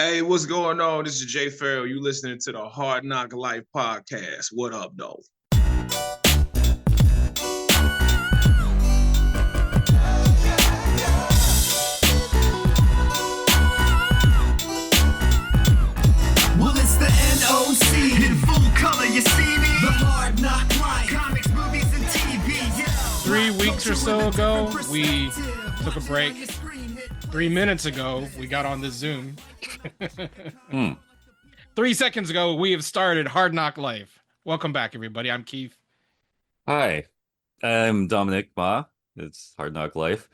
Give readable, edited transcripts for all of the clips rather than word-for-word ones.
Hey, what's going on? This is Jay Farrell. You listening to the Hard Knock Life podcast. What up, though? Well, it's the NOC in full color. You see me? The Hard Knock Life. Comics, movies, and TV. Yeah. 3 weeks or so ago, we took a break. 3 minutes ago, we got on the Zoom. 3 seconds ago, we have started Hard Knock Life. Welcome back, everybody. I'm Keith. Hi, I'm Dominic Ma. It's Hard Knock Life.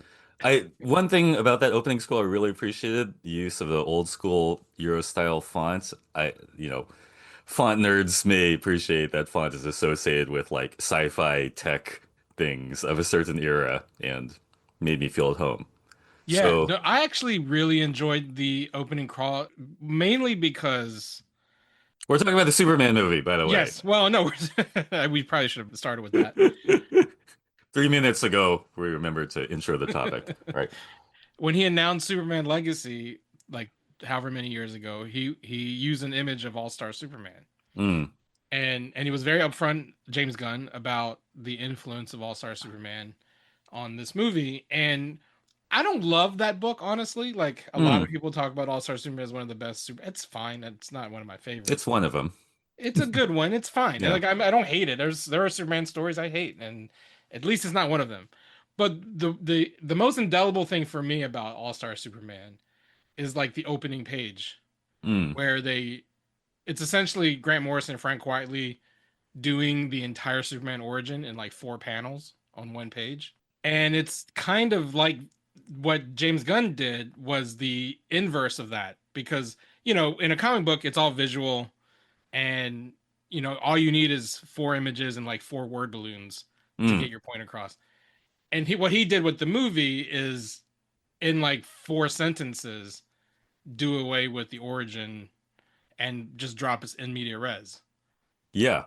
One thing about that opening score I really appreciated the use of the old school Euro style fonts. Font nerds may appreciate that font is associated with like sci-fi tech things of a certain era and made me feel at home. Yeah, So, no, I actually really enjoyed the opening crawl, mainly because, we're talking about the Superman movie, by the way. yes, well, no, we probably should have started with that. 3 minutes ago, we remembered to intro the topic. Right. When he announced Superman Legacy, like however many years ago, he used an image of All-Star Superman. Mm. And he was very upfront, James Gunn, about the influence of All-Star Superman on this movie. And I don't love that book, honestly. Like a lot of people talk about All-Star Superman as one of the best It's fine. It's not one of my favorites. It's one of them. It's a good one. It's fine. Yeah. Like I don't hate it. There are Superman stories I hate, and at least it's not one of them. But the most indelible thing for me about All-Star Superman is like the opening page, where it's essentially Grant Morrison and Frank Whiteley doing the entire Superman origin in like 4 panels on one page. And it's kind of like what James Gunn did was the inverse of that, because, in a comic book, it's all visual and, all you need is 4 images and like 4 word balloons to get your point across. And what he did with the movie is in like 4 sentences, do away with the origin and just drop us in media res. Yeah.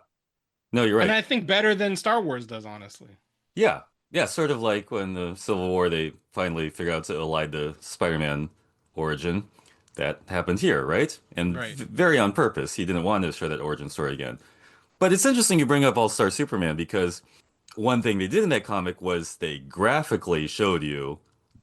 No, you're right. And I think better than Star Wars does, honestly. Yeah. Yeah, sort of like when the Civil War, they finally figured out to elide the Spider-Man origin. That happened here, right? And Right. very on purpose. He didn't want to show that origin story again. But it's interesting you bring up All-Star Superman because one thing they did in that comic was they graphically showed you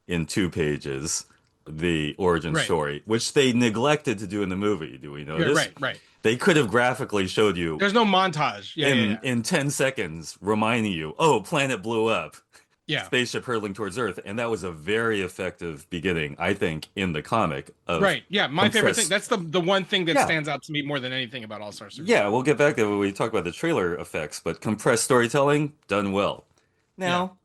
in 2 pages the origin Right. story, which they neglected to do in the movie. Do we notice? Yeah, right. They could have graphically showed you There's no montage. in 10 seconds, reminding you, oh, planet blew up, Yeah. spaceship hurtling towards Earth. And that was a very effective beginning, I think, in the comic. Right. Yeah. My favorite thing. compressed- That's the one thing that Yeah. stands out to me more than anything about All-Star Superman. Yeah, we'll get back to it when we talk about the trailer effects, but compressed storytelling, done well. Now,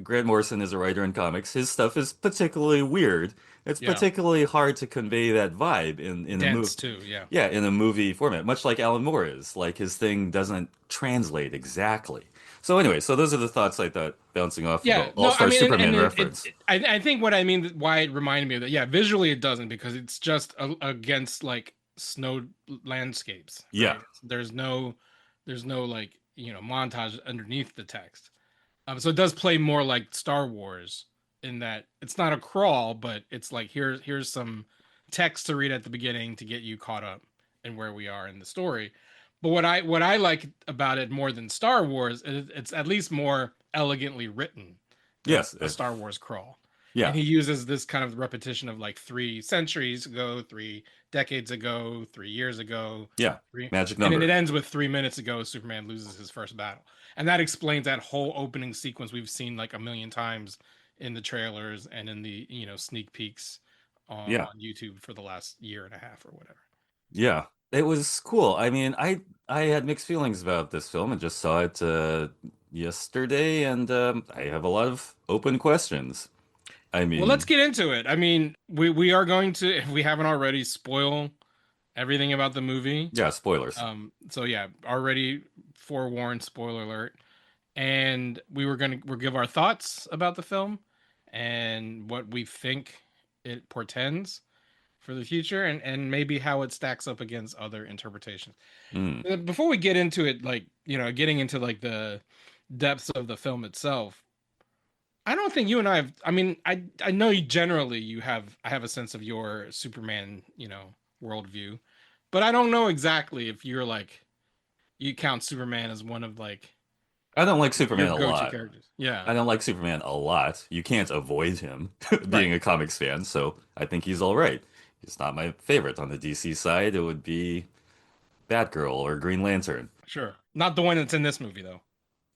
Grant Morrison is a writer in comics. His stuff is particularly weird. It's Yeah. particularly hard to convey that vibe in a movie. Dense too. Yeah. Yeah, in a movie format, much like Alan Moore is. Like his thing doesn't translate exactly. So anyway, so those are the thoughts I thought bouncing off Yeah. of the All-Star Superman reference. I think what I mean, why it reminded me of that. Yeah. Visually, it doesn't, because it's just against like snow landscapes. Right? Yeah. There's no like montage underneath the text. So it does play more like Star Wars in that it's not a crawl, but it's like here's some text to read at the beginning to get you caught up in where we are in the story. But what I like about it more than Star Wars is it's at least more elegantly written than Yes. a Star Wars crawl. Yeah. And he uses this kind of repetition of like 3 centuries ago, 3 decades ago, 3 years ago. Yeah. Magic Magic number. number. And it ends with 3 minutes ago, Superman loses his first battle. And that explains that whole opening sequence we've seen like a million times in the trailers and in the, sneak peeks on YouTube for the last year and a half or whatever. Yeah. It was cool. I mean, I had mixed feelings about this film and just saw it yesterday, and I have a lot of open questions. I mean, Well, let's get into it. I mean, we are going to, if we haven't already, spoil everything about the movie. yeah, spoilers. So yeah, already forewarned, spoiler alert. And we'll give our thoughts about the film and what we think it portends for the future, and maybe how it stacks up against other interpretations. Before we get into it, like, getting into like the depths of the film itself, I don't think you and I have, I mean, I know generally I have a sense of your Superman, worldview. But I don't know exactly if you're like you count Superman as one of like I don't like your Superman a go-to lot. characters. Yeah. I don't like Superman a lot. You can't avoid him being Right. a comics fan, so I think he's all right. He's not my favorite. On the DC side, it would be Batgirl or Green Lantern. Sure. Not the one that's in this movie though.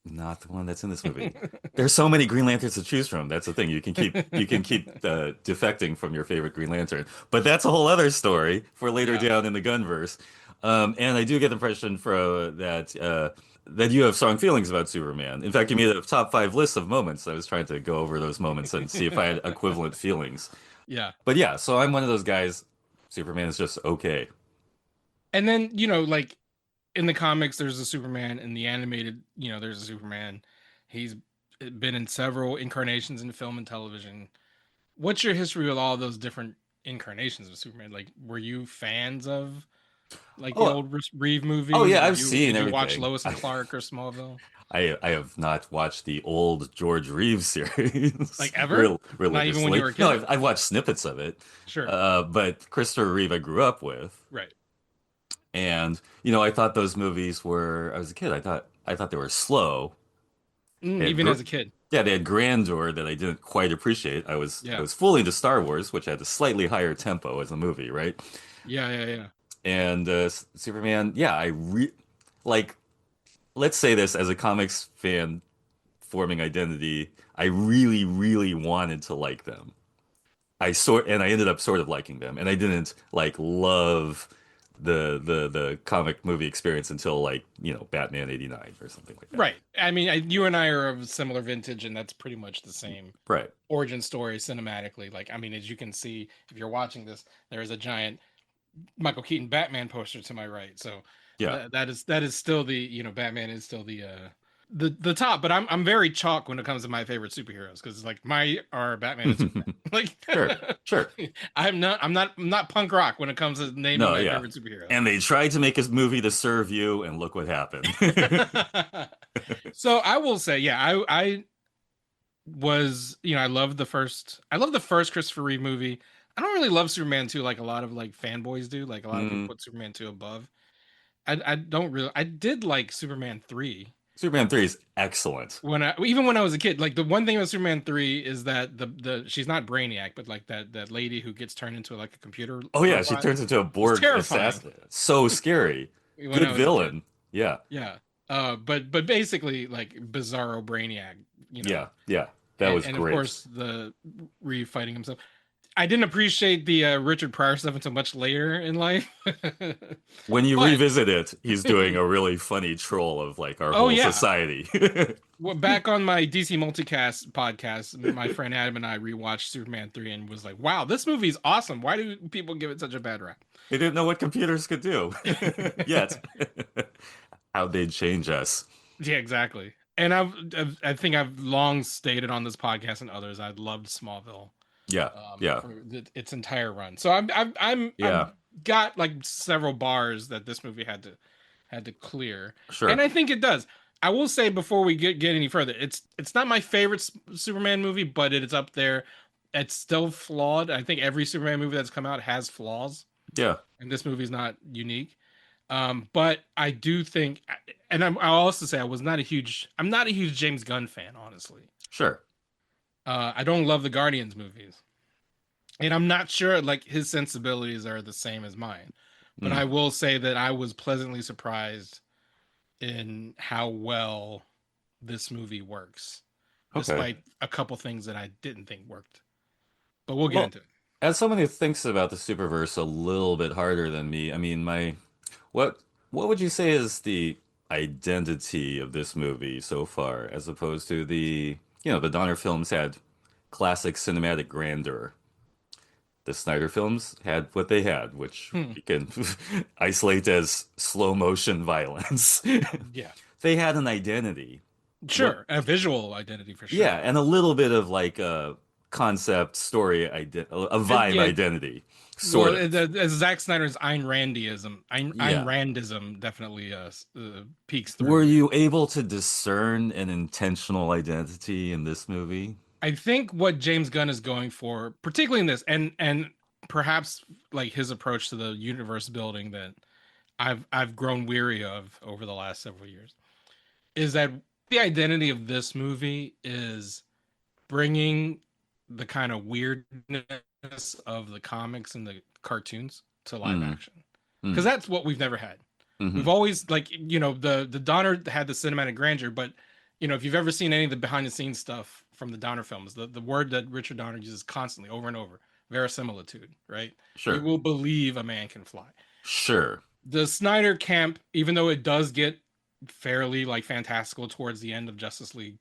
Not the one that's in this movie. There's so many Green Lanterns to choose from. That's the thing. You can keep defecting from your favorite Green Lantern, but that's a whole other story for later Yeah. down in the Gunverse. And I do get the impression from that you have strong feelings about Superman. In fact, you made a top 5 list of moments. I was trying to go over those moments and see if I had equivalent feelings. Yeah. But yeah, so I'm one of those guys. Superman is just okay. And then, like in the comics, there's a Superman. In the animated, there's a Superman. He's been in several incarnations in film and television. What's your history with all those different incarnations of Superman? Like, were you fans of like the Oh, old Reeve oh movies? yeah, Did I've you seen did you watch everything. Lois and Clark or Smallville? I have not watched the old George Reeves series Like ever? Not even when you religiously. were a No, kid? I've watched snippets of it. Sure. But Christopher Reeve I grew up with, Right. and I thought those movies were. I was a kid. I thought they were slow. They had Even as a kid. yeah, they had grandeur that I didn't quite appreciate. I Yeah. was fully into Star Wars, which had a slightly higher tempo as a movie, right? Yeah. Yeah. Yeah. And Superman, yeah, like. Let's say this as a comics fan forming identity, I really, really wanted to like them. And I ended up sort of liking them, and I didn't like love the comic movie experience until like Batman '89 or something like that. Right. I mean, you and I are of similar vintage, and that's pretty much the same Right. origin story cinematically. Like, I mean, as you can see, if you're watching this, there is a giant Michael Keaton Batman poster to my right. So Yeah. that is still the Batman is still the top. But I'm very chalk when it comes to my favorite superheroes because like my are Batman and Superman. Like Sure. Sure. I'm not punk rock when it comes to naming No. my Yeah. favorite superheroes. And they tried to make a movie to serve you, and look what happened. So I will say, yeah, I was, I love the first Christopher Reeve movie. I don't really love Superman 2 like a lot of like fanboys do. Like a lot of people Mm, put Superman 2 above. I don't really I did like Superman 3 Superman 3 is excellent. when I was a kid. Like the one thing about Superman 3 is that the she's not Brainiac, but like that lady who gets turned into like a computer Oh yeah, she robot turns into a was Borg terrifying assassin. So scary. when Good I was a kid. villain. Yeah. Yeah. But basically like Bizarro Brainiac, Yeah. Yeah. That was and of great. course the Reeve fighting himself. I didn't appreciate the Richard Pryor stuff until much later in life. When you But revisit it, he's doing a really funny troll of like our oh whole yeah, society. well, back on my DC Multicast podcast, my friend Adam and I rewatched Superman 3 and was like, "Wow, this movie is awesome. Why do people give it such a bad rap?" They didn't know what computers could do yet. How'd they change us? Yeah, exactly. And I think I've long stated on this podcast and others I loved Smallville Yeah. Yeah. for its entire run. So Yeah. I've got like several bars that this movie had to clear, and Sure. I think it does. I will say before we get any further, it's not my favorite Superman movie, but it is up there. It's still flawed. I think every Superman movie that's come out has flaws, Yeah. and this movie's not unique. But I do think, and I'll also say I'm not a huge James Gunn fan, honestly. Sure. I don't love the Guardians movies, and I'm not sure like his sensibilities are the same as mine. But I Mm. will say that I was pleasantly surprised in how well this movie works, Okay. despite a couple things that I didn't think worked. But we'll get Well, into it. as someone who thinks about the Superverse a little bit harder than me, I mean, what what would you say is the identity of this movie so far, as opposed to the Donner films had classic cinematic grandeur. The Snyder films had what they had, which Hmm. you can isolate as slow motion violence. Yeah, They had an identity. What? sure, a visual identity for Yeah, sure. and a little bit of like a concept story, a vibe Yeah, identity, well, sort of. Zack Snyder's Ayn Yeah. Randism definitely peeks Were through. you able to discern an intentional identity in this movie? I think what James Gunn is going for, particularly in this, and perhaps like his approach to the universe building that I've grown weary of over the last several years is that the identity of this movie is bringing the kind of weirdness of the comics and the cartoons to live Mm, action, because mm, that's what we've never had. We've hmm. always, like, the Donner had the cinematic grandeur, but if you've ever seen any of the behind the scenes stuff from the Donner films, the word that Richard Donner uses constantly over and over, verisimilitude, right? You Sure. will believe a man can fly. Sure. The Snyder camp, even though it does get fairly like fantastical towards the end of Justice League,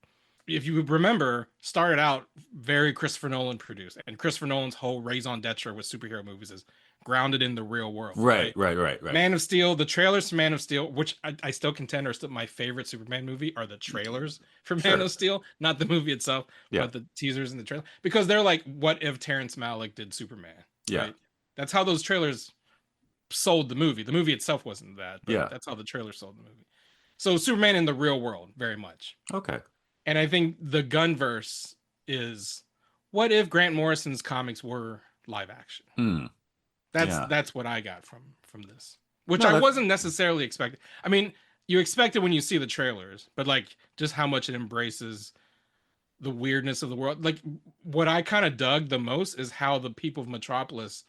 if you would remember, started out very Christopher Nolan produced, and Christopher Nolan's whole raison d'etre with superhero movies is grounded in the real world, Right, right? right, right, right. Man of Steel, the trailers for Man of Steel, which I still contend are still my favorite Superman movie, are the trailers for Man Sure. of Steel, not the movie itself, Yeah. but the teasers and the trailer, because they're like, what if Terrence Malick did Superman, Yeah. right? That's how those trailers sold the movie. The movie itself wasn't that, but Yeah. that's how the trailer sold the movie. So Superman in the real world, very much. Okay. And I think the Gunverse is, what if Grant Morrison's comics were live action? Hmm. That's Yeah. that's what I got from this, which No, I that. wasn't necessarily expecting. I mean, you expect it when you see the trailers, but like just how much it embraces the weirdness of the world. Like, what I kind of dug the most is how the people of Metropolis,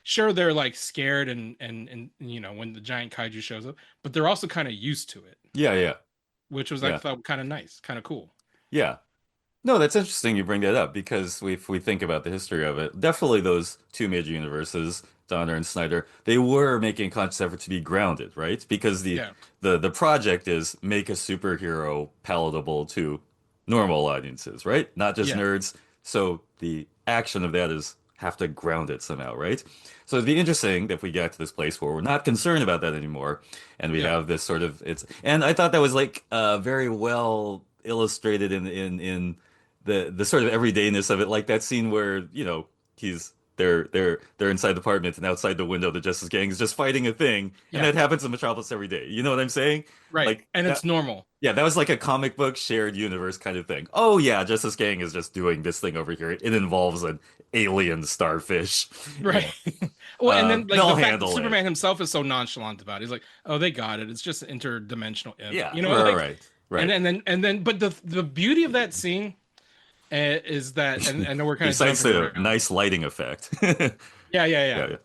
sure, they're like scared and when the giant kaiju shows up, but they're also kind of used to it, Yeah, yeah, which was, I yeah, thought, kind of nice, kind of cool. yeah. No, that's interesting you bring that up because if we think about the history of it, definitely those two major universes, Donner and Snyder, they were making a conscious effort to be grounded, right? Because the Yeah, the project is make a superhero palatable to normal audiences, right? Not just yeah, nerds. So the action of that is have to ground it somehow, right? So it'd be interesting if we get to this place where we're not concerned about that anymore, and we yeah, have this sort of it's. And I thought that was like very well illustrated in the sort of everydayness of it, like that scene where, he's they're inside the apartment and outside the window the Justice Gang is just fighting a thing, and yeah, that happens in Metropolis every day. You know what I'm saying? right. Like And that. it's normal. Yeah, that was like a comic book shared universe kind of thing. Oh yeah, Justice Gang is just doing this thing over here. It involves an alien starfish. Right. Well, and then like They'll the fact that handle it. Superman himself is so nonchalant about it. He's like, "Oh, they got it. It's just an interdimensional imp." Yeah, right, Like, right, and right. then but the beauty of that scene is that, and I know we're kind of Besides jumping the around. nice lighting effect. Yeah, yeah, Yeah,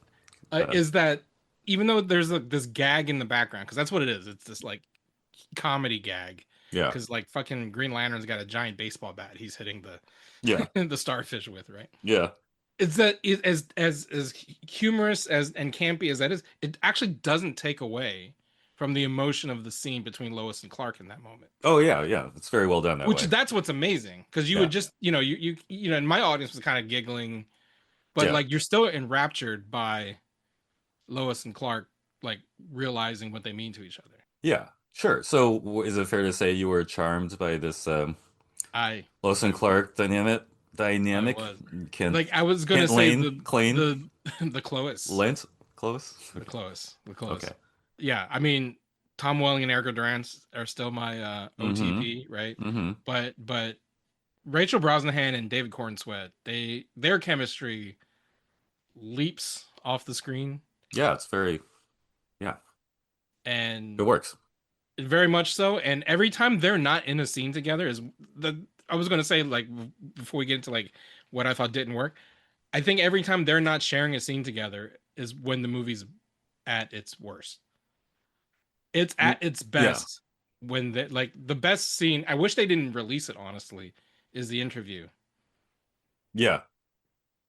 yeah. yeah. Is that even though there's like this gag in the background, because that's what it is. It's this like comedy gag, Yeah, because like fucking Green Lantern's got a giant baseball bat he's hitting yeah, the the starfish with, right? yeah, It's that as humorous as and campy as that is, it actually doesn't take away from the emotion of the scene between Lois and Clark in that moment. oh yeah, yeah. It's very well done that Which way. that's what's amazing, because you Yeah, would just and my audience was kind of giggling, but yeah, like you're still enraptured by Lois and Clark like realizing what they mean to each other. yeah. Sure. So, is it fair to say you were charmed by this I Lois I and was Clark dynamic? I Dynamic? was Kent, like, I was gonna Kent say Lane, Klein, the the Clois Lent, close. the Okay. Clois. Yeah, I mean, Tom Welling and Erica Durance are still my Mm-hmm. OTP, right? Mm-hmm. But Rachel Brosnahan and David Corn Sweat, their chemistry leaps off the screen, Yeah, it's very. Yeah, it and works. very much so. And every time they're not in a scene together is the I was gonna say, like, before we get into like what I thought didn't work. I think every time they're not sharing a scene together is when the movie's at its worst. It's at its Yeah, best when like the best scene. I wish they didn't release it, honestly, is the interview. yeah,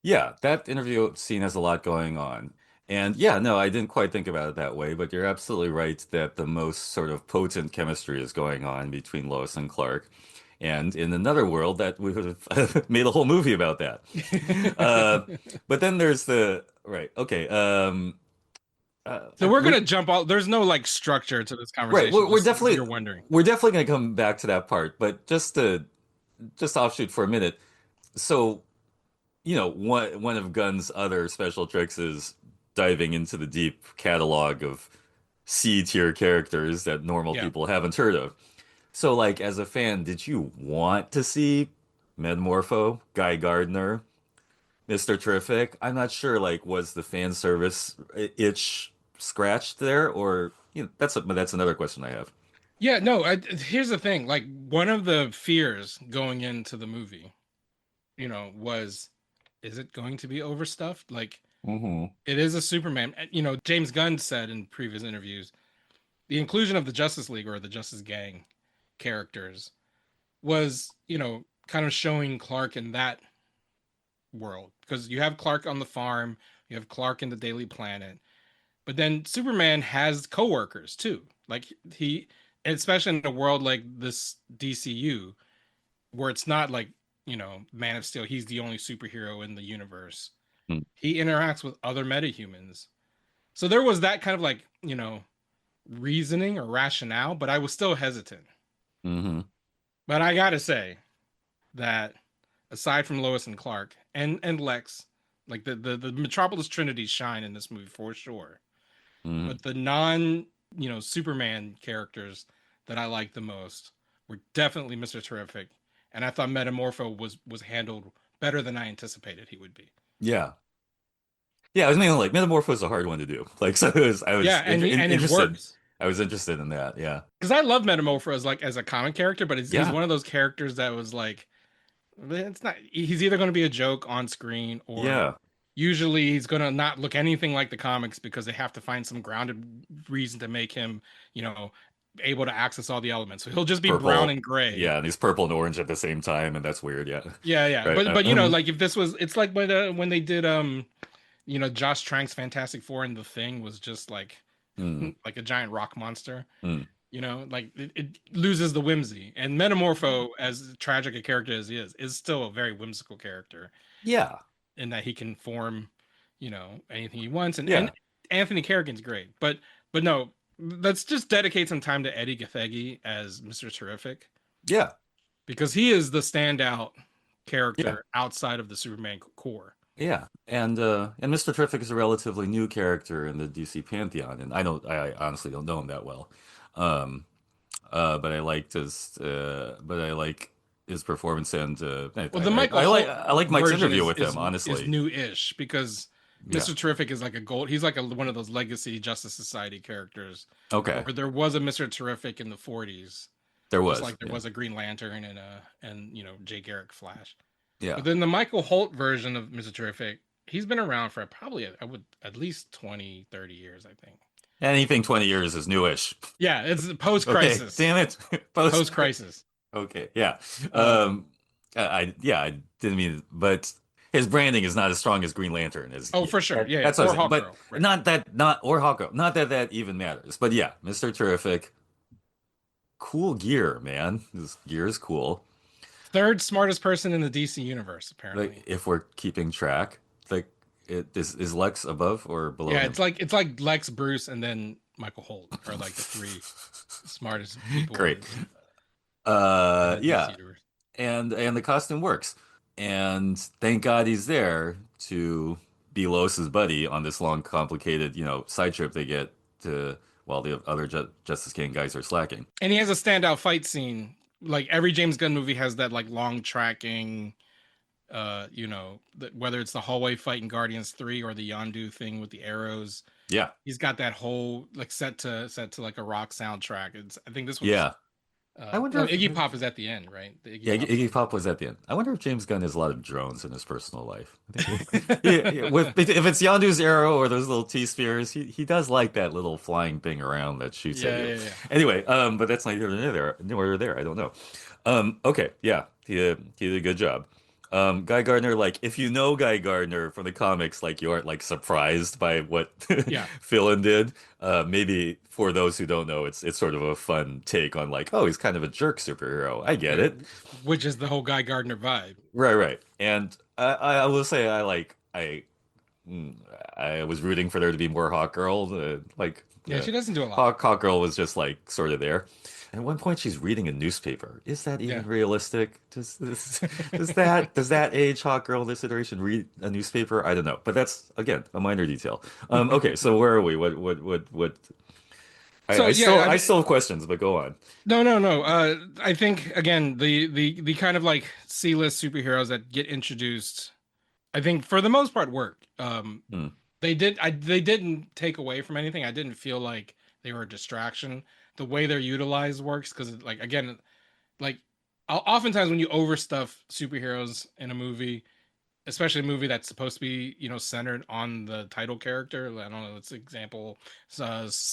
yeah. That interview scene has a lot going on. And yeah, no, I didn't quite think about it that way, but you're absolutely right that the most sort of potent chemistry is going on between Lois and Clark. And in another world, that we would have made a whole movie about that. Uh, but then there's the right. Okay. So we're We gonna jump all. There's no like structure to this right. conversation. We're Just if definitely you're wondering. going to come back to that part. But just offshoot for a minute. So one of Gunn's other special tricks is diving into the deep catalog of C tier characters that normal Yeah. people haven't heard of. So, like, as a fan, did you want to see Metamorpho, Guy Gardner, Mr. Terrific. I'm not sure, like, was the fan service itch scratched there, or that's another question I have. Yeah, no, here's the thing. Like, one of the fears going into the movie, was, is it going to be overstuffed? Like, Mm-hmm. it is a Superman. James Gunn said in previous interviews, the inclusion of the Justice League or the Justice Gang characters was, kind of showing Clark in that world, because you have Clark on the farm, you have Clark in the Daily Planet, but then Superman has coworkers too. Like, especially in a world like this DCU, where it's not like, Man of Steel, he's the only superhero in the universe. He interacts with other metahumans. So there was that kind of like, reasoning or rationale, but I was still hesitant. Mm-hmm. But I gotta say that aside from Lois and Clark and Lex, like the Metropolis Trinity shine in this movie for sure. Mm-hmm. But the non, Superman characters that I like the most were definitely Mr. Terrific, and I thought Metamorpho was handled better than I anticipated he would be. Yeah. Yeah, I was mainly like Metamorpho is a hard one to do. Like, so I was Yeah, and it interested. works. I was interested in that. Yeah. Because I love Metamorpho as a comic character, but he's Yeah. one of those characters that was like, it's not. He's either going to be a joke on screen, or Yeah. usually he's going to not look anything like the comics because they have to find some grounded reason to make him, able to access all the elements. So he'll just be brown Purple. and gray. Yeah, and he's purple and orange at the same time, and that's weird. Yeah. Yeah, yeah. Right. But like, if this was, it's like when they did Josh Trank's Fantastic Four, and the Thing was just like mm, like a giant rock monster. mm. Like it loses the whimsy. And Metamorpho, as tragic a character as he is still a very whimsical character Yeah. in that he can form, anything he wants. And Yeah. Anthony Carrigan's great, but no, let's just dedicate some time to Eddie Gathegi as Mr. Terrific, Yeah. because he is the standout Yeah. character outside of the Superman core. Yeah, and Mr. Terrific is a relatively new character in the DC pantheon, and I honestly don't know him that well, um, but I like his performance, and Well, the Michael Holt I like Mike's version interview is with him, is honestly. new-ish, because Yeah. Mr. Terrific is like a gold. He's like one of those legacy Justice Society characters, Okay. where there was a Mr. Terrific in the 40s, There just was. like there Yeah. was a Green Lantern and Jay Garrick Flash. Yeah. But then the Michael Holt version of Mr. Terrific, he's been around for probably, I would, at least 20, 30 years, I think. Anything 20 years is newish. Yeah, it's Okay. post-crisis. Damn it. Post-crisis. Okay. Yeah. Um, I didn't mean, but his branding is not as strong as Green Lantern is. Oh, for sure. Yeah, That's or what I'm saying. But Hawkgirl, right. or Hawkgirl. Not that that even matters. But yeah, Mr. Terrific, cool gear, man. This gear is cool. Third smartest person in the DC universe, apparently. Like, if we're keeping track, like, is Lex above or below Yeah, him? it's like Lex, Bruce, and then Michael Holt are like the three smartest people. Great. In the DC Yeah, universe. and the costume works, and thank God he's there to be Lois's buddy on this long, complicated, side trip they get to while the other Justice Gang guys are slacking. And he has a standout fight scene. Like, every James Gunn movie has that like long tracking, whether it's the hallway fight in Guardians 3 or the Yondu thing with the arrows. Yeah, He's got that whole like set to like a rock soundtrack. I think this was yeah. I wonder if Iggy Pop is at the end, right? The Yeah, Pop. Iggy Pop was at the end. I wonder if James Gunn has a lot of drones in his personal life. Yeah, if it's Yondu's arrow or those little T-spheres, he does like that little flying thing around that shoots at you. Yeah. Anyway, but that's neither here nor there. I don't know. Okay, yeah, he did a good job. Guy Gardner, like, if you know Guy Gardner from the comics, like, you aren't like surprised by what Yeah. Philin did. Maybe for those who don't know, it's sort of a fun take on, like, oh, he's kind of a jerk superhero. I get it. Which is the whole Guy Gardner vibe. Right. And I will say I was rooting for there to be more Hawkgirl. Yeah, she doesn't do a lot. Hawkgirl was just like sort of there. And at one point, she's reading a newspaper. Is that even realistic? Does that age Hawkgirl in this iteration read a newspaper? I don't know, but that's again a minor detail. Okay, so where are we? What? So, I yeah, still have questions, but go on. No. I think again the kind of like C-list superheroes that get introduced I think for the most part worked. Hmm. They didn't take away from anything. I didn't feel like they were a distraction. The way they're utilized works because, like, again, like oftentimes when you overstuff superheroes in a movie, especially a movie that's supposed to be, centered on the title character. I don't know. Let's example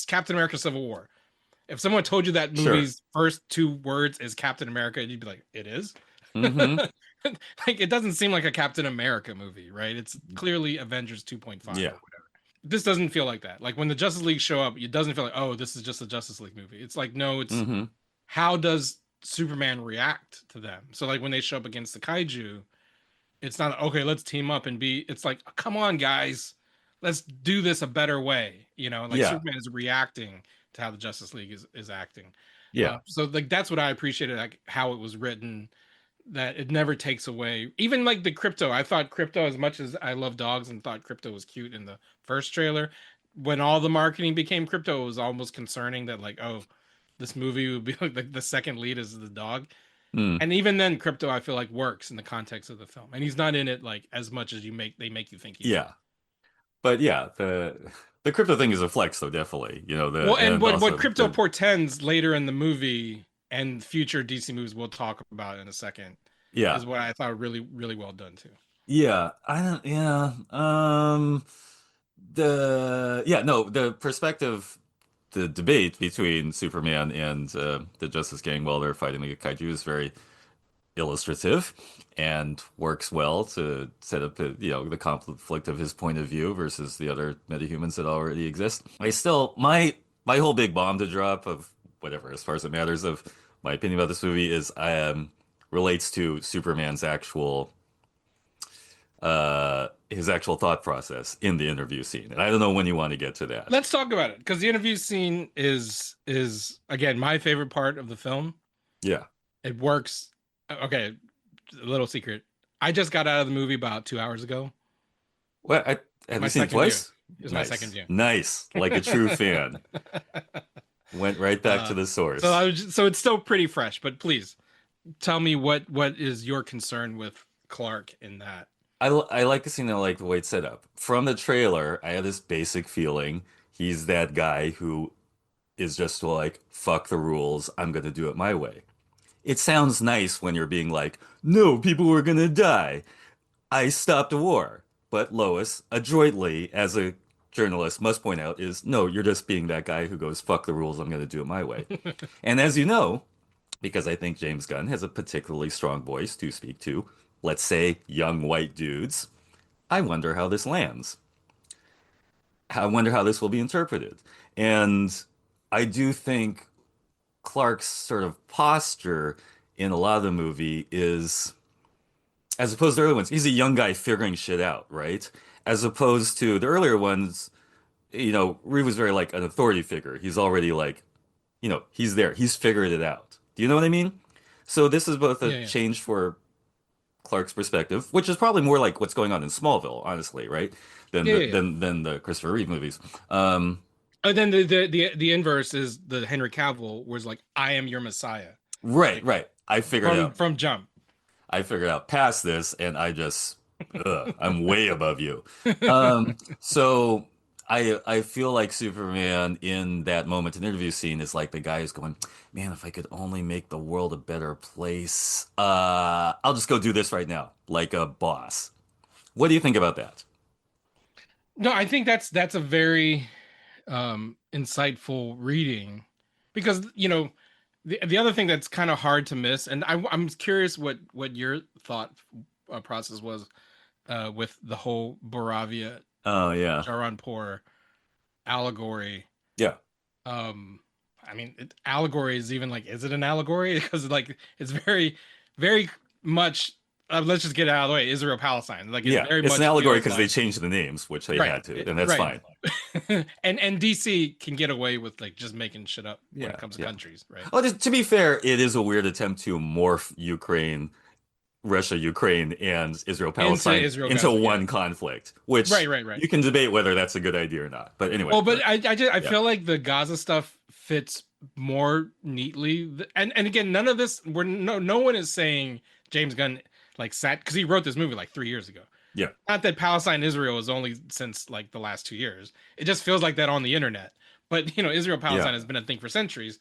Captain America: Civil War. If someone told you that Sure. movie's first two words is Captain America, you'd be like, "It is." Mm-hmm. Like, it doesn't seem like a Captain America movie, right? It's clearly Avengers 2.5 Yeah. or whatever. This doesn't feel like that. Like when the Justice League show up, it doesn't feel like, oh, this is just a Justice League movie. It's like, no, it's Mm-hmm. how does Superman react to them? So like when they show up against the kaiju, it's not okay, let's team up and be, it's like, come on, guys, let's do this a better way. Like Yeah. Superman is reacting to how the Justice League is acting. Yeah. So like that's what I appreciated, like how it was written, that it never takes away. Even like the Crypto, I thought Crypto, as much as I love dogs and thought Crypto was cute in the first trailer, when all the marketing became Crypto, it was almost concerning that, like, oh, this movie would be like the second lead is the dog. Mm. And even then, Crypto, I feel like, works in the context of the film, and he's not in it like as much as they make you think he is. Yeah. But yeah, the crypto thing is a flex, though, definitely. Well, and and what also Crypto portends later in the movie and future DC movies we'll talk about in a second yeah. is what I thought really, really well done too. Yeah. I don't yeah. The perspective, the debate between Superman and the Justice Gang while they're fighting the kaiju is very illustrative and works well to set up the conflict of his point of view versus the other metahumans that already exist. I still my whole big bomb to drop of whatever, as far as it matters, of my opinion about this movie is relates to Superman's actual his actual thought process in the interview scene. And I don't know when you want to get to that. Let's talk about it, because the interview scene is again my favorite part of the film. Yeah. It works. Okay, a little secret. I just got out of the movie about 2 hours ago. Well, have you seen it twice? It was Nice. my second view. Nice. Like a true fan. Went right back to the source. So it's still pretty fresh, but please tell me what is your concern with Clark in that? I like the scene. I like the way it's set up. From the trailer, I had this basic feeling he's that guy who is just like, fuck the rules, I'm gonna do it my way. It sounds nice when you're being like, no, people were gonna die. I stopped a war. But Lois, adroitly, as a journalist, must point out is, no, you're just being that guy who goes, fuck the rules, I'm gonna do it my way. And as you know, because I think James Gunn has a particularly strong voice to speak to, let's say, young white dudes, I wonder how this lands. I wonder how this will be interpreted. And I do think Clark's sort of posture in a lot of the movie is, as opposed to the earlier ones, he's a young guy figuring shit out, right? As opposed to the earlier ones, Reeve was very like an authority figure. He's already like, he's there. He's figured it out. Do you know what I mean? So this is both a change for Clark's perspective, which is probably more like what's going on in Smallville, honestly, right? Than the Christopher Reeve movies. And then the inverse is the Henry Cavill, was like, I am your Messiah. Right, like, right. I figured out from jump. I figured out past this, and I just, I'm way above you. So I feel like Superman in that moment in the interview scene is like the guy who's going, man, if I could only make the world a better place, I'll just go do this right now, like a boss. What do you think about that? No, I think that's a very insightful reading, because the other thing that's kind of hard to miss, and I'm curious what your thought process was with the whole Boravia, Jaranpur allegory. Yeah. I mean, allegory is even like, is it an allegory? Because like it's very, very much. Let's just get it out of the way. Israel Palestine, like it's an allegory because they changed the names, which they had to, and that's fine. and DC can get away with like just making shit up when it comes to countries, right? Well, to be fair, it is a weird attempt to morph Russia, Ukraine, and Israel Palestine into one conflict, which you can debate whether that's a good idea or not. But anyway. Well, but I feel like the Gaza stuff fits more neatly, and again, none of this. No one is saying James Gunn like sat, because he wrote this movie like 3 years ago. Yeah. Not that Palestine and Israel is only since like the last 2 years. It just feels like that on the internet. But Israel Palestine has been a thing for centuries.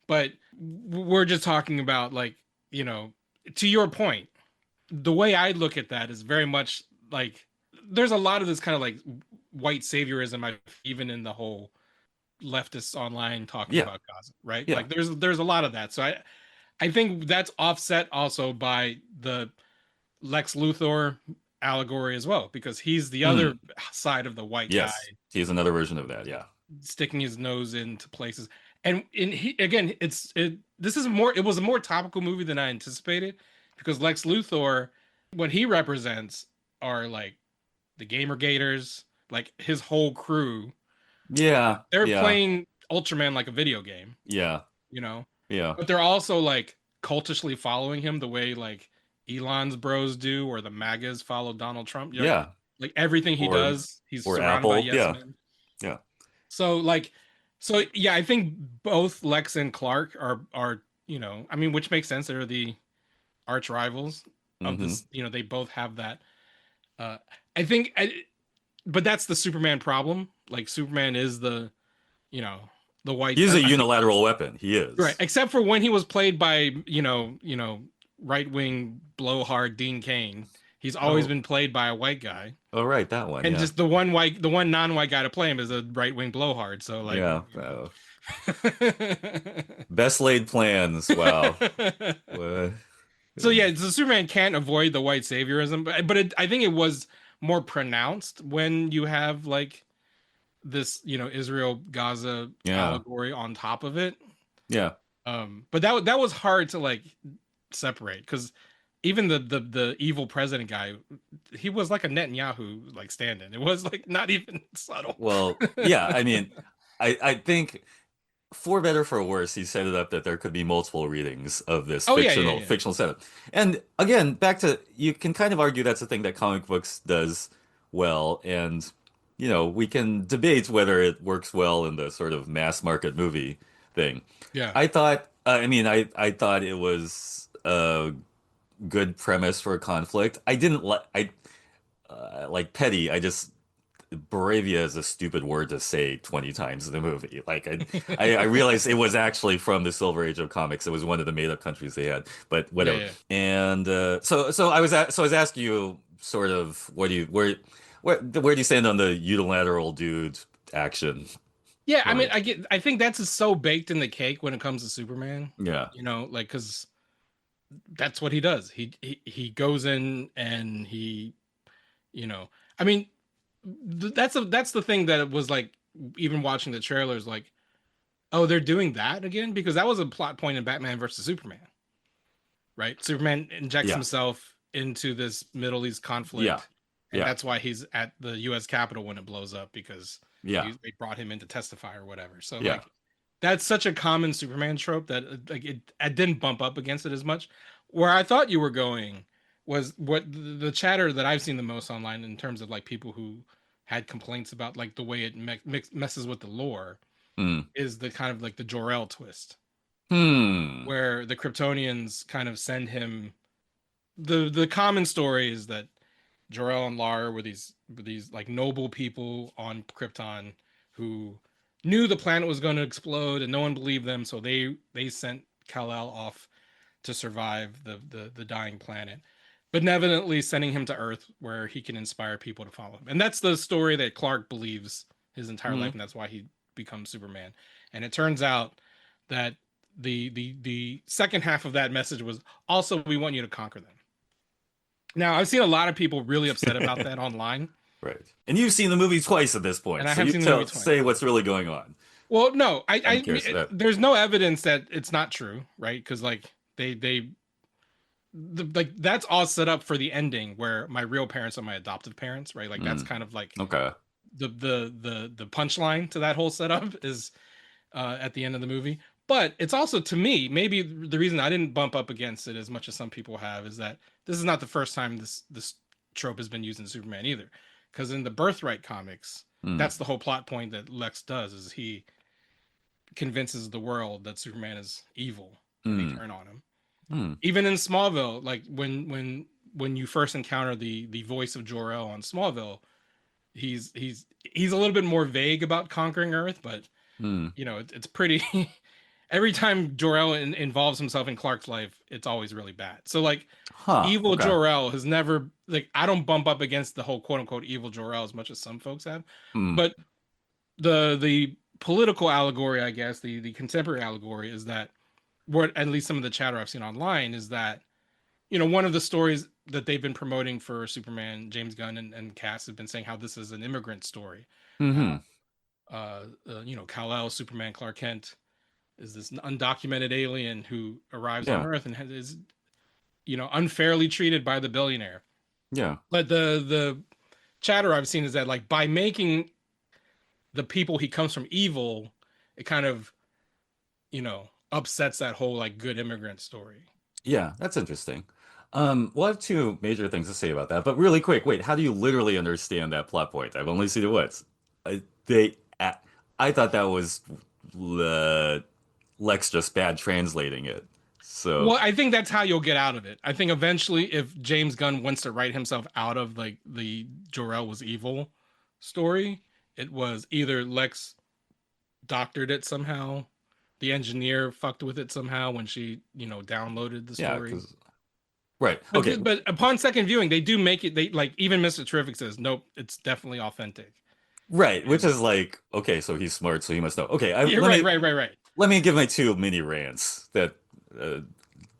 But we're just talking about like, to your point, the way I look at that is very much like there's a lot of this kind of like white saviorism, even in the whole leftists online talking about Gaza, right? Yeah. Like there's a lot of that. So I think that's offset also by the Lex Luthor allegory as well, because he's the other side of the white guy. He's another version of that. Yeah. Sticking his nose into places. And he again, it was a more topical movie than I anticipated, because Lex Luthor, what he represents are like the Gamer Gators, like his whole crew. Yeah. They're playing Ultraman like a video game. Yeah. Yeah. But they're also like cultishly following him the way like Elon's bros do, or the MAGAs follow Donald Trump. Like everything he does, he's surrounded Apple. by yes men. Yeah. So yeah, I think both Lex and Clark are I mean, which makes sense. They're the arch rivals of this. They both have that. I think, but that's the Superman problem. Like Superman is the white. He's a unilateral weapon. He is, right, except for when he was played by right wing blowhard Dean Cain. He's always been played by a white guy. Oh, right, that one. And just the one non-white guy to play him is a right-wing blowhard. So like, best laid plans. Wow. So yeah, so Superman can't avoid the white saviorism, but I think it was more pronounced when you have like this, Israel Gaza allegory on top of it. Yeah. But that was hard to like separate, because even the evil president guy, he was like a Netanyahu like stand-in. It was like not even subtle. Well, yeah, I mean, I think for better for worse, he set it up that there could be multiple readings of this fictional setup. And again, back to, you can kind of argue that's a thing that comic books does well, and we can debate whether it works well in the sort of mass market movie thing. Yeah. I thought, I thought it was a good premise for a conflict. I didn't like petty. Boravia is a stupid word to say 20 times in the movie. Like I realized it was actually from the Silver Age of comics. It was one of the made up countries they had, but whatever. Yeah. And so I was asking you sort of where do you stand on the unilateral dude action? Yeah, I mean, I think that's so baked in the cake when it comes to Superman. Yeah. Like, because that's what he does. He goes in and he, I mean, that's the thing that it was like, even watching the trailers, like, oh, they're doing that again, because that was a plot point in Batman versus Superman, right? Superman injects himself into this Middle East conflict, and that's why he's at the U.S. Capitol when it blows up, because they brought him in to testify or whatever. So like, that's such a common Superman trope that like I didn't bump up against it as much. Where I thought you were going was what the chatter that I've seen the most online, in terms of like people who had complaints about like the way it messes with the lore, is the kind of like the Jor-El twist, where the Kryptonians kind of send him the common story is that Jor-El and Lar were these like noble people on Krypton who knew the planet was going to explode and no one believed them, so they sent Kal-El off to survive the dying planet, benevolently sending him to Earth where he can inspire people to follow him. And that's the story that Clark believes his entire life, and that's why he becomes Superman. And it turns out that the second half of that message was also, we want you to conquer them. Now, I've seen a lot of people really upset about that online. Right. And you've seen the movie twice at this point. And I have seen the movie twice. Say what's really going on. Well, no, there's no evidence that it's not true, right? Because like like that's all set up for the ending where my real parents are my adoptive parents, right? Like that's kind of like the punchline to that whole setup is at the end of the movie. But it's also, to me, maybe the reason I didn't bump up against it as much as some people have is that this is not the first time this trope has been used in Superman either. Because in the Birthright comics, that's the whole plot point that Lex does, is he convinces the world that Superman is evil and they turn on him. Even in Smallville, like when when you first encounter the voice of Jor-El on Smallville, he's a little bit more vague about conquering Earth, but Hmm. it's pretty. Every time Jor-El involves himself in Clark's life, it's always really bad. So like, Huh. evil Okay. Jor-El has never, like, I don't bump up against the whole quote unquote evil Jor-El as much as some folks have, Hmm. but the political allegory, I guess, the contemporary allegory is that, what at least some of the chatter I've seen online is that, one of the stories that they've been promoting for Superman, James Gunn and Cass have been saying how this is an immigrant story. Hmm. How Kal-El, Superman, Clark Kent is this undocumented alien who arrives on Yeah. Earth and is unfairly treated by the billionaire. Yeah. But the chatter I've seen is that, like, by making the people he comes from evil, it kind of upsets that whole like good immigrant story. Yeah. That's interesting. We'll have two major things to say about that, but really quick, wait, how do you literally understand that plot point? I've only seen it once. They, I thought that was uh, Lex just bad translating it. So Well, I think that's how you'll get out of it. I think eventually, if James Gunn wants to write himself out of like the Jor-El was evil story, it was either Lex doctored it somehow, the engineer fucked with it somehow when she downloaded the yeah, story. because right. Okay. But upon second viewing, they do make it. They like, even Mr. Terrific says, nope, it's definitely authentic. Right, which And is like, okay, so he's smart, so he must know. Okay, yeah, let me right. let me give my two mini rants that uh,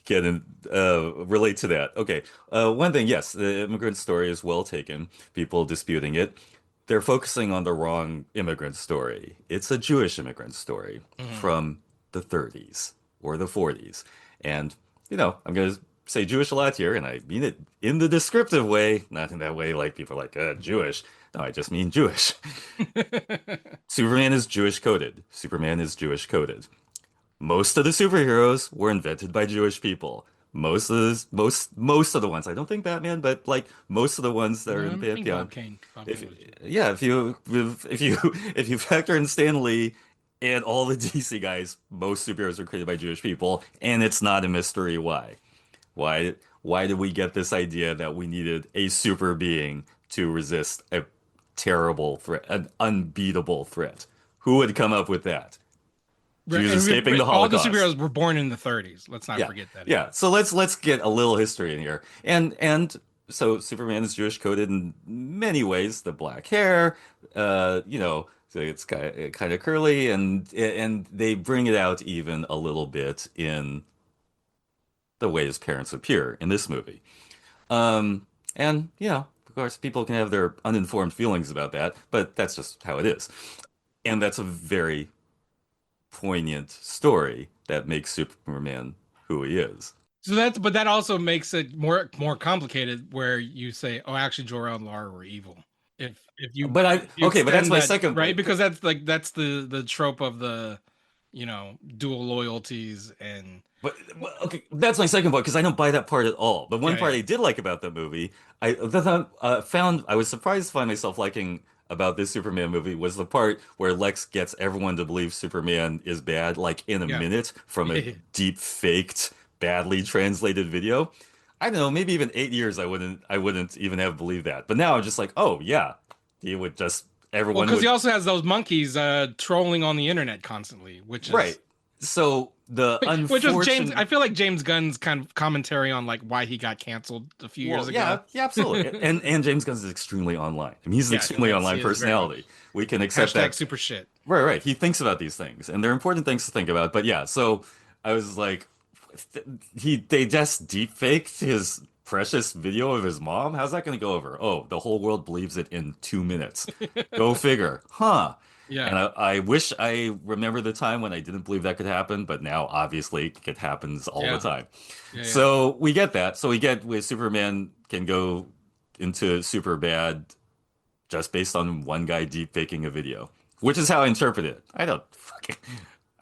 get in relate to that. Okay, one thing, yes, the immigrant story is well taken. People disputing it, they're focusing on the wrong immigrant story. It's a Jewish immigrant story Mhm. from the 30s or the 40s, and I'm gonna say Jewish a lot here, and I mean it in the descriptive way, not in that way like people are like Jewish. No, I just mean Jewish. Superman is Jewish coded. Superman is Jewish coded. Most of the superheroes were invented by Jewish people. Most of the ones. I don't think Batman, but like most of the ones that are in the I think pantheon. Bob If Kane was Jewish. yeah, if you factor in Stan Lee and all the DC guys, most superheroes were created by Jewish people, and it's not a mystery why. Why did we get this idea that we needed a super being to resist a terrible threat, an unbeatable threat? Who would come up with that? Right, Jews and escaping the all the Holocaust. superheroes were born in the 30s. Let's not Yeah, forget that yeah. either. So let's get a little history in here. And so Superman is Jewish coded in many ways. The black hair, so it's kind of curly, and they bring it out even a little bit in the way his parents appear in this movie. And of course, people can have their uninformed feelings about that, but that's just how it is. And that's a very poignant story that makes Superman who he is. So but that also makes it more complicated, where you say, oh, actually Jor-El and Lara were evil. If you Okay, but that's extend my that, second right, point. because that's the trope of the dual loyalties and But okay, that's my second point because I don't buy that part at all. The one part yeah. I did like about the movie, I was surprised to find myself liking about this Superman movie was the part where Lex gets everyone to believe Superman is bad, like in a Yeah. minute from a deep faked, badly translated video. I don't know, maybe even 8 years I wouldn't even have believed that. But now I'm just like, oh yeah, he would just Well, everyone because he would. also has those monkeys trolling on the internet constantly, Right. So the which was James. unfortunate. I feel like James Gunn's kind of commentary on like why he got canceled a few years Well, ago. yeah, absolutely. And James Gunn is extremely online. I mean, he's an Yeah, extremely online he is very personality. much We can accept hashtag that. super shit. Right, right. He thinks about these things, and they're important things to think about. But yeah, so I was like, they just deep faked his precious video of his mom. How's that going to go over? Oh, the whole world believes it in 2 minutes. Go figure, huh? And Yeah, I wish I remember the time when I didn't believe that could happen, but now obviously it happens all the yeah, time. yeah. So we get that. So we get where Superman can go into super bad just based on one guy deep faking a video, which is how I interpret it. I don't fucking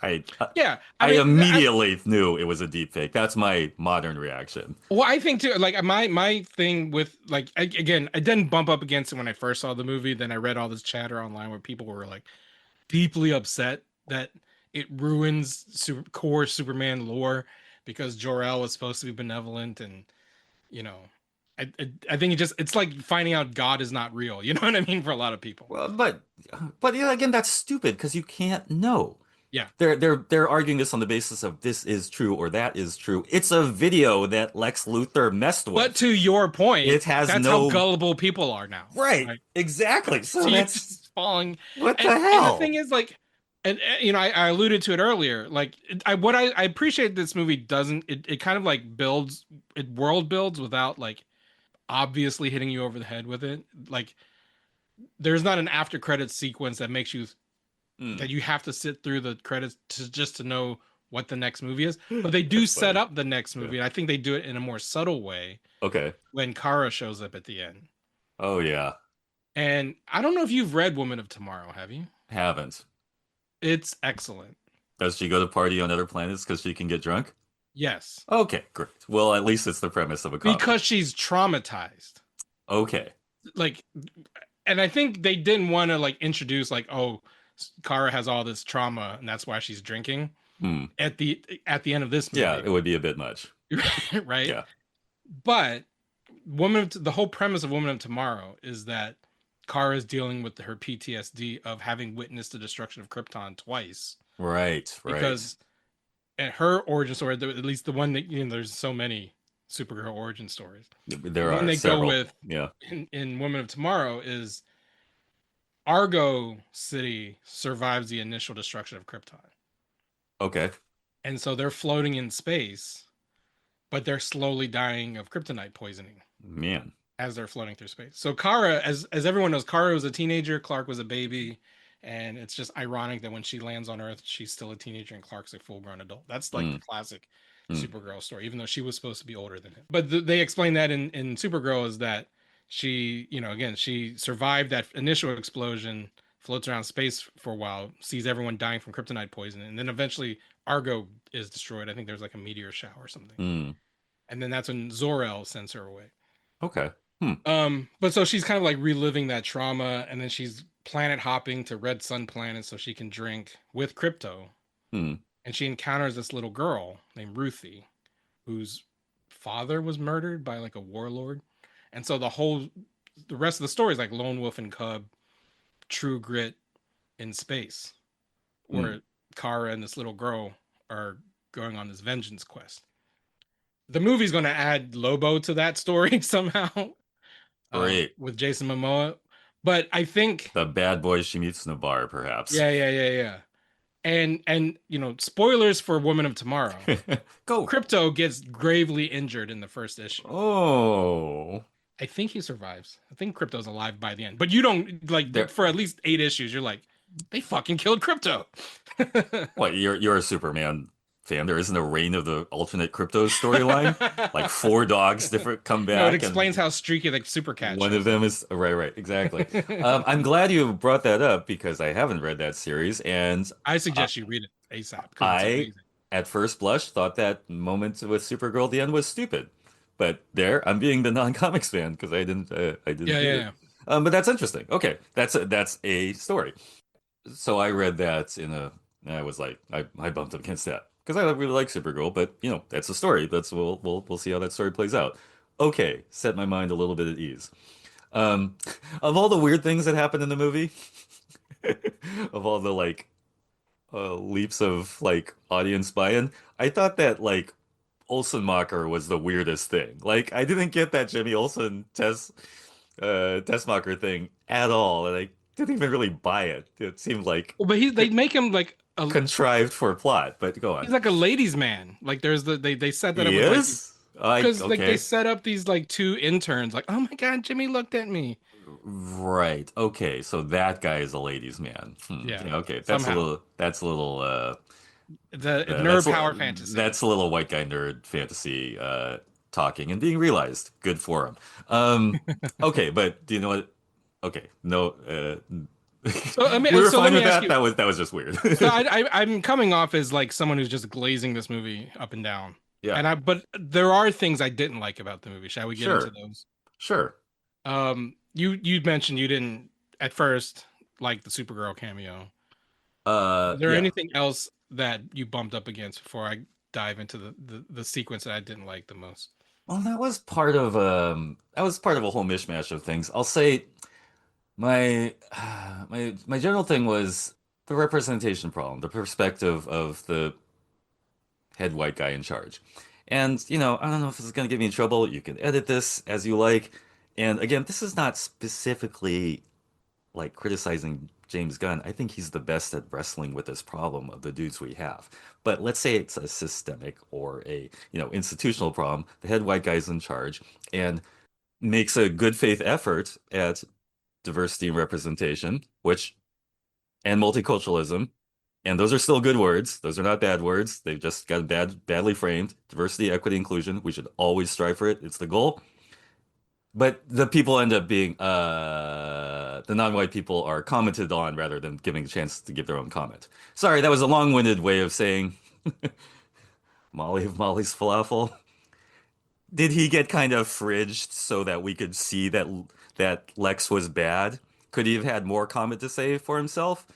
I Yeah, I I mean, immediately knew it was a deep fake. That's my modern reaction. well, I think too. Like my thing with like again, I didn't bump up against it when I first saw the movie. Then I read all this chatter online where people were like deeply upset that it ruins core Superman lore because Jor-El was supposed to be benevolent and you know I think it's like finding out God is not real. You know what I mean? For a lot of people. Well, but yeah, again, that's stupid because you can't know. Yeah. They're arguing this on the basis of this is true or that is true. It's a video that Lex Luthor messed But with. to your point, It has that's how no gullible people are now. right. Right. Exactly. So So you're that's just falling. what the And the thing hell? is, like, and you know, I alluded to it earlier. Like, I appreciate this movie doesn't it kind of like builds it world builds without like obviously hitting you over the head with it. Like, there's not an after credits sequence that makes you Hmm. that you have to sit through the credits to just to know what the next movie is. But they do That's set funny. up the next Yeah. movie, and I think they do it in a more subtle way Okay. when Kara shows up at the end. Oh yeah. And I don't know if you've read Woman of Tomorrow, have you? Haven't. It's excellent. Does she go to party on other planets because she can get drunk? Yes. Okay, great. Well, at least it's the premise of a comedy. Because she's traumatized. Okay. Like, and I think they didn't want to like introduce like, oh, Kara has all this trauma and that's why she's drinking Hmm. at the end of this Yeah, movie. it would be a bit much. Right? Yeah. But the whole premise of Woman of Tomorrow is that Kara is dealing with her PTSD of having witnessed the destruction of Krypton twice. Right, right. Because at her origin story, at least the one that, you know, there's so many Supergirl origin stories. There The one are they go several. with Yeah. in Woman of Tomorrow is Argo City survives the initial destruction of Krypton. Okay. And so they're floating in space, but they're slowly dying of kryptonite poisoning Man. as they're floating through space. So Kara, as everyone knows, Kara was a teenager, Clark was a baby, and it's just ironic that when she lands on Earth, she's still a teenager and Clark's a full-grown adult. That's like the Mm, classic mm. Supergirl story, even though she was supposed to be older than him. But they explain that in Supergirl is that she, you know, again, she survived that initial explosion, floats around space for a while, sees everyone dying from kryptonite poison, and then eventually Argo is destroyed. I think there's like a meteor shower or something. Mm. And then that's when Zor-El sends her away. Okay. Hmm. But so she's kind of like reliving that trauma, and then she's planet hopping to red sun planets so she can drink with Crypto. Hmm. And she encounters this little girl named Ruthie, whose father was murdered by like a warlord. And so the rest of the story is like Lone Wolf and Cub, True Grit in space, Hmm. where Kara and this little girl are going on this vengeance quest. The movie's going to add Lobo to that story somehow, Great. with Jason Momoa. But I think, The bad boy she meets in a bar, perhaps. yeah. And you know, spoilers for Woman of Tomorrow. Go. Crypto gets gravely injured in the first issue. Oh. I think he survives. I think Crypto's alive by the end. But you don't like There. for at least 8 issues, you're like, they fucking killed Crypto. What? You're a Superman fan. There isn't a Reign of the Alternate Crypto storyline. Like 4 dogs different come No, it back, explains and how streaky like Supercat one of shows them is right. Exactly. up. I'm glad you brought that up because I haven't read that series, and I uh, suggest you read it ASAP because it's I, amazing. at first blush, thought that moment with Supergirl at the end was stupid. But there, I'm being the non-comics fan because I didn't Yeah, read yeah, it. yeah. But that's interesting. Okay, that's a story. So I read that in a, I was like, I bumped up against that because I really like Supergirl, but you know, that's a story. We'll see how that story plays out. Okay, set my mind a little bit at ease. Um, of all the weird things that happened in the movie, of all the like leaps of like audience buy-in, I thought that like Olsenmacher was the weirdest thing. Like I didn't get that Jimmy Olsen Tessmacher thing at all, and I didn't even really buy it. It seemed like Well, but they make him like a contrived for plot, but go on. he's like a ladies' man. Like there's they set that up He with like is? I because like they okay. set up these like 2 interns. Like, oh my god, Jimmy looked at me. Right. Okay. So that guy is a ladies' man. Yeah, Yeah, okay. somehow That's a little the nerd power fantasy. that's a little white guy nerd fantasy talking and being realized. Good for him. Okay, but do you know what? Okay, no So I mean, we were so let fine me with ask that. you. That was just weird. So I'm coming off as like someone who's just glazing this movie up and down. Yeah. And but there are things I didn't like about the movie. Shall we get into Sure. those? Sure. You mentioned you didn't at first like the Supergirl cameo. Is there Yeah. anything else that you bumped up against before I dive into the sequence that I didn't like the most? Well, that was part of a whole mishmash of things. I'll say my my general thing was the representation problem, the perspective of the head white guy in charge. And, I don't know if this is going to get me in trouble. You can edit this as you like. And again, this is not specifically like criticizing James Gunn. I think he's the best at wrestling with this problem of the dudes we have. But let's say it's a systemic or a, institutional problem. The head white guy's in charge and makes a good faith effort at diversity and representation, which and multiculturalism. And those are still good words. Those are not bad words. They've just got badly framed. Diversity, equity, inclusion. We should always strive for it. It's the goal. But the people end up being the non-white people are commented on rather than giving a chance to give their own comment. Sorry, that was a long-winded way of saying Molly of Molly's falafel. Did he get kind of fridged so that we could see that Lex was bad? Could he have had more comment to say for himself?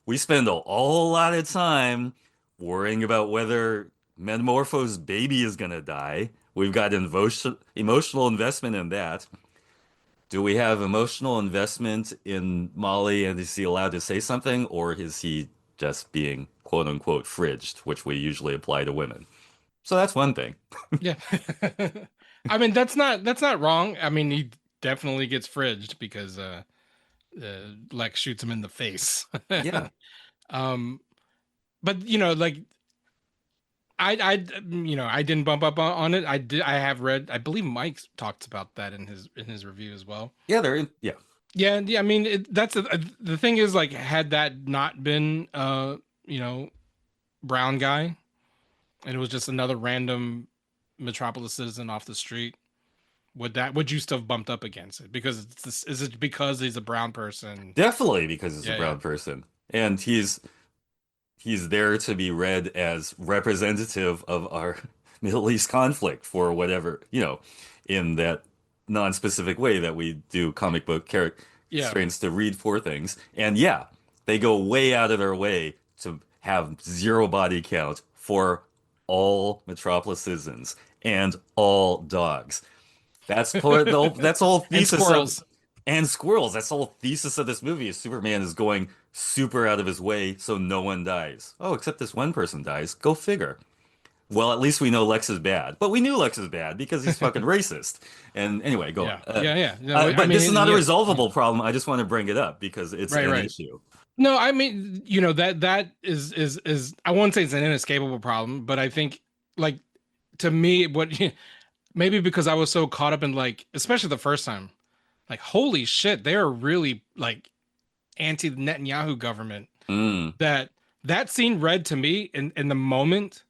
We spend a whole lot of time worrying about whether Metamorpho's baby is gonna die. We've got emotional investment in that. Do we have emotional investment in Molly, and is he allowed to say something, or is he just being quote unquote fridged, which we usually apply to women? So that's one thing. Yeah. I mean, that's not wrong. I mean, he definitely gets fridged because Lex shoots him in the face. Yeah. um but like I didn't bump up on it. I have read, I believe Mike talked about that in his review as well. Yeah, yeah. Yeah, I mean, the thing is, like, had that not been brown guy and it was just another random Metropolis citizen off the street, would you still have bumped up against it? Because is it because he's a brown person? Definitely because he's a Yeah, brown person. And he's there to be read as representative of our Middle East conflict for whatever, in that non-specific way that we do comic book character yeah, strains to read for things. And yeah, they go way out of their way to have zero body count for all Metropolis citizens and all dogs. That's all and thesis of squirrels. and squirrels. That's the whole thesis of this movie is Superman is going super out of his way so no one dies. Oh, except this one person dies. Go figure. Well, at least we know Lex is bad. But we knew Lex is bad because he's fucking racist. And anyway, go Yeah, on. yeah. No, I But mean, this is not a yeah. resolvable problem. I just want to bring it up because it's Right, an right. issue. No, I mean, that is I won't say it's an inescapable problem, but I think, like, to me, what maybe because I was so caught up in, like, especially the first time, like, holy shit, they are really, like, anti Netanyahu government. Mm, That scene read to me in the moment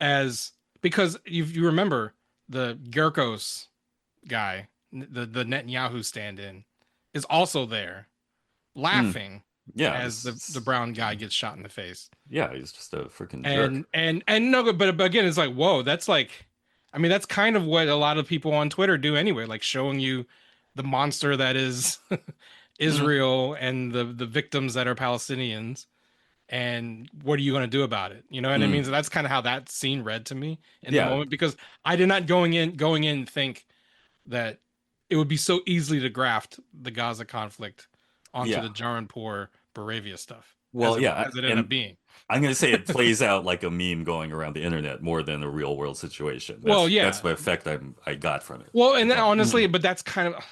as, because you remember the Gerkos guy, the Netanyahu stand-in, is also there mm. laughing Yeah, as the brown guy gets shot in the face. yeah, he's just a freaking jerk. And no, but again, it's like, whoa, that's like, I mean, that's kind of what a lot of people on Twitter do anyway, like showing you the monster that is Mm, Israel and the victims that are Palestinians, and what are you going to do about it? You know what I mm. mean? So that's kind of how that scene read to me in the Yeah, moment, because I did not going in think that it would be so easily to graft the Gaza conflict onto yeah. the Jaranpur Baravia stuff as Well, it yeah, as it ended up and being. I'm gonna say it plays out like a meme going around the internet more than a real world situation. Well, That's yeah. the effect I got from it. Well, and So, honestly, but that's kind of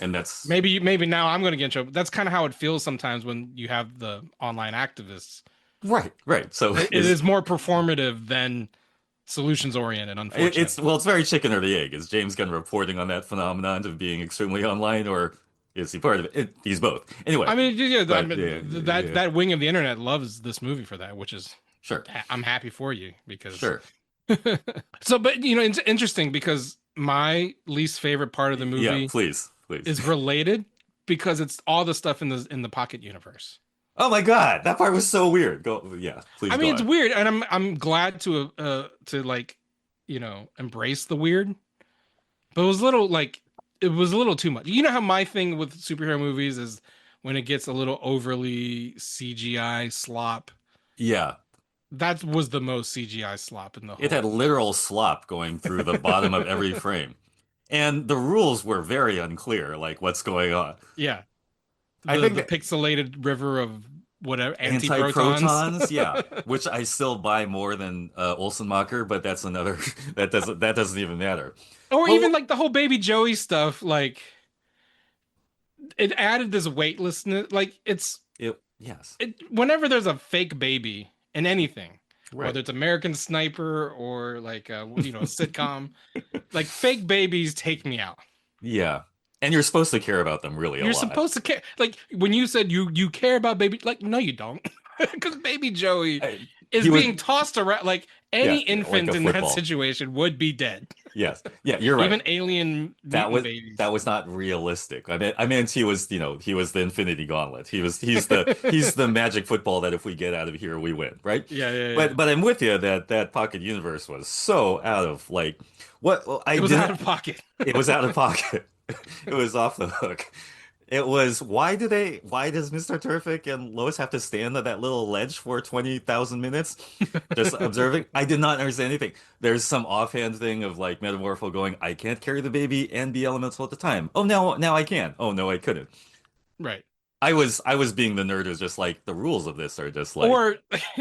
and that's maybe now I'm going to get in trouble. That's kind of how it feels sometimes when you have the online activists. right. So It is more performative than solutions oriented, it's unfortunately. it's very chicken or the egg. Is James Gunn reporting on that phenomenon of being extremely online, or is he part of it? He's both. Anyway, I mean, yeah, I but mean, yeah, yeah, that wing of the internet loves this movie for that, which is, sure, I'm happy for you, because sure, so, but it's interesting because my least favorite part of the yeah. movie Please. is related, because it's all the stuff in the Pocket universe. Oh my God, that part was so weird. Go, yeah, please I go mean, it's on. weird, and I'm glad to like, embrace the weird, but it was a little too much. You know how my thing with superhero movies is when it gets a little overly CGI slop. Yeah, that was the most CGI slop in the whole. It had literal slop going through the bottom of every frame. And the rules were very unclear, like what's going on. Yeah. I The think pixelated river of whatever anti-protons, yeah, anti-protons. which I still buy more than Olsenmacher, but that's another that doesn't even matter. Or But even like the whole Baby Joey stuff, like it added this weightlessness. Like yes, whenever there's a fake baby in anything, right. whether it's American Sniper or like a sitcom, like fake babies take me out. Yeah. And you're supposed to care about them really a You're lot. supposed to care. Like when you said you care about baby, like no, you don't, because Baby Joey is He was, being tossed around. Like yeah, any like infant a in that football. situation would be dead. Yes. Yeah, you're right. Even alien mutant babies. That was not realistic. I meant he was, he was the Infinity Gauntlet. He's the magic football that if we get out of here, we win, right? Yeah. But I'm with you that Pocket Universe was so out of like what well, I It was didn't out of pocket. it was out of pocket. It was off the hook. It was why does Mr. Terrific and Lois have to stand on that little ledge for 20,000 minutes just observing? I did not understand anything. There's some offhand thing of like Metamorpho going, I can't carry the baby and be elemental at the time. Oh, now I can. Oh no, I couldn't. Right. I was being the nerd who's just like the rules of this are just like Or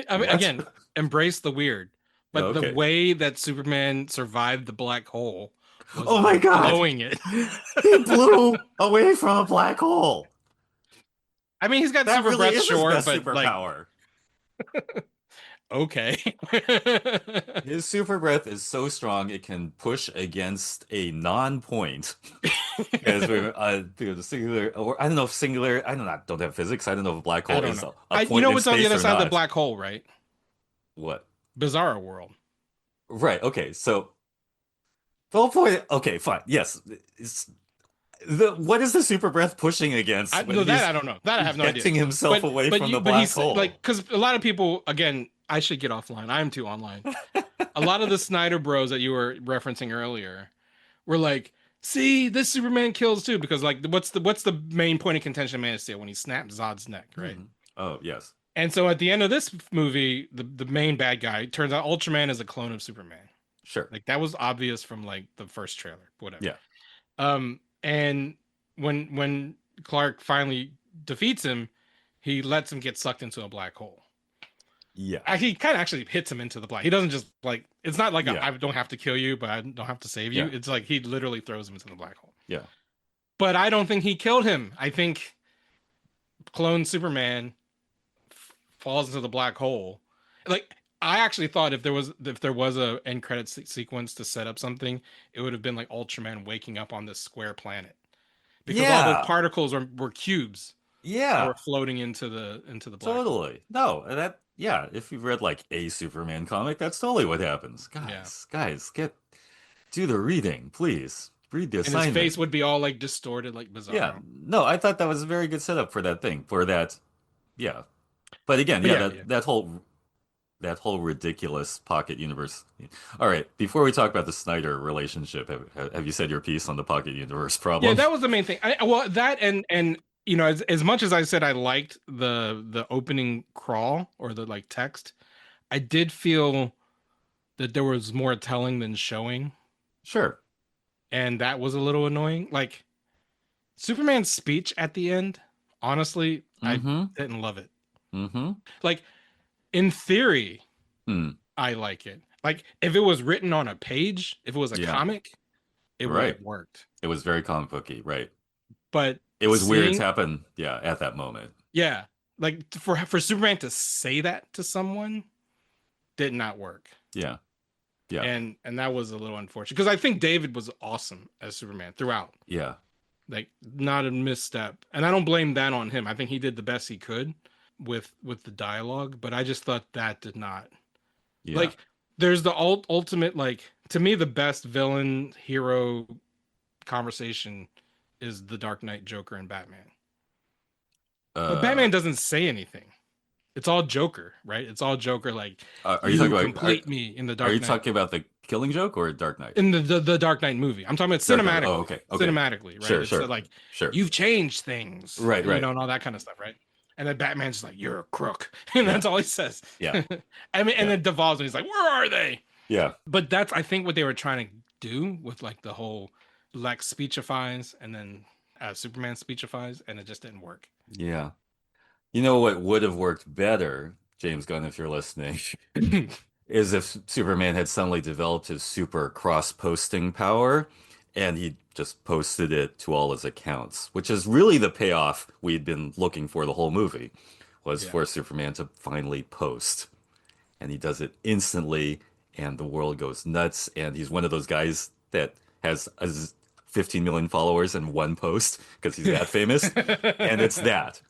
I mean, what? again, embrace the weird. But Okay. the way that Superman survived the black hole was Oh my God. blowing it. He blew away from a black hole. I mean, he's got That super really breath, is his sure, best but like superpower. okay. His super breath is so strong it can push against a non-point. As the singular, or I don't know if singular. I don't have physics. I don't know if a black hole I don't is know. a point You know in what's on the space other or side of the not. black hole, right? What? Bizarro world. Right. Okay. So the whole point. Okay. Fine. Yes. What is the super breath pushing against when No, that he's I don't know. That I have no idea. ejecting himself away from the black hole? Like, because a lot of people, again, I should get offline. I'm too online. A lot of the Snyder Bros that you were referencing earlier were like, "See, this Superman kills too," because like, what's the main point of contention of Man of Steel when he snapped Zod's neck, right? Mhm. Oh yes. And so at the end of this movie, the main bad guy turns out Ultraman is a clone of Superman. Sure. Like that was obvious from like the first trailer, whatever. Yeah. And when Clark finally defeats him, he lets him get sucked into a black hole. Yeah. He kind of actually hits him into the black. He doesn't just like, it's not like Yeah. I don't have to kill you, but I don't have to save you. Yeah. It's like he literally throws him into the black hole. Yeah. But I don't think he killed him. I think clone Superman falls into the black hole. Like I actually thought if there was a end credit sequence to set up something, it would have been like Ultraman waking up on this square planet, because all those particles were cubes that were floating into the black hole. Totally. No, if you've read like a Superman comic, that's totally what happens. Guys, do the reading, please. Read the assignment. And his face would be all like distorted, like Bizarro. Yeah. No, I thought that was a very good setup for that thing. For that. Yeah. But again, that whole ridiculous Pocket Universe. All right, before we talk about the Snyder relationship, have you said your piece on the Pocket Universe problem? Yeah, that was the main thing. That and as much as I said I liked the opening crawl or the like text, I did feel that there was more telling than showing. Sure. And that was a little annoying. Like Superman's speech at the end, honestly, I didn't love it. Mm-hmm. Like in theory, I like it. Like if it was written on a page, if it was a comic, it would have worked. It was very comic booky, right? But it was weird to happen, at that moment. Yeah, like for Superman to say that to someone did not work. Yeah. And that was a little unfortunate because I think David was awesome as Superman throughout. Yeah. Like not a misstep, and I don't blame that on him. I think he did the best he could with the dialogue, but I just thought that did not. Yeah. Like there's the ultimate, like to me the best villain hero conversation is the Dark Knight Joker and Batman. But Batman doesn't say anything. It's all Joker, right? It's all Joker. Like, are you talking about complete me in the Dark Knight? Are you talking about the Killing Joke or Dark Knight? In the Dark Knight movie, I'm talking about cinematically. Oh, okay. Cinematically, right? Sure. Like, you've changed things, right? and all that kind of stuff, right? and then Batman's like, "You're a crook," and Yeah. that's all he says. Yeah. I mean, and Yeah. then devolves, and he's like, "Where are they?" Yeah. But that's, I think, what they were trying to do with like the whole Lex speechifies and then Superman speechifies, and it just didn't work. Yeah. You know what would have worked better, James Gunn, if you're listening, is if Superman had suddenly developed his super cross-posting power and he just posted it to all his accounts, which is really the payoff we'd been looking for the whole movie, was Yeah. for Superman to finally post. And he does it instantly, and the world goes nuts, and he's one of those guys that has 15 million followers in one post because he's that famous. And it's that.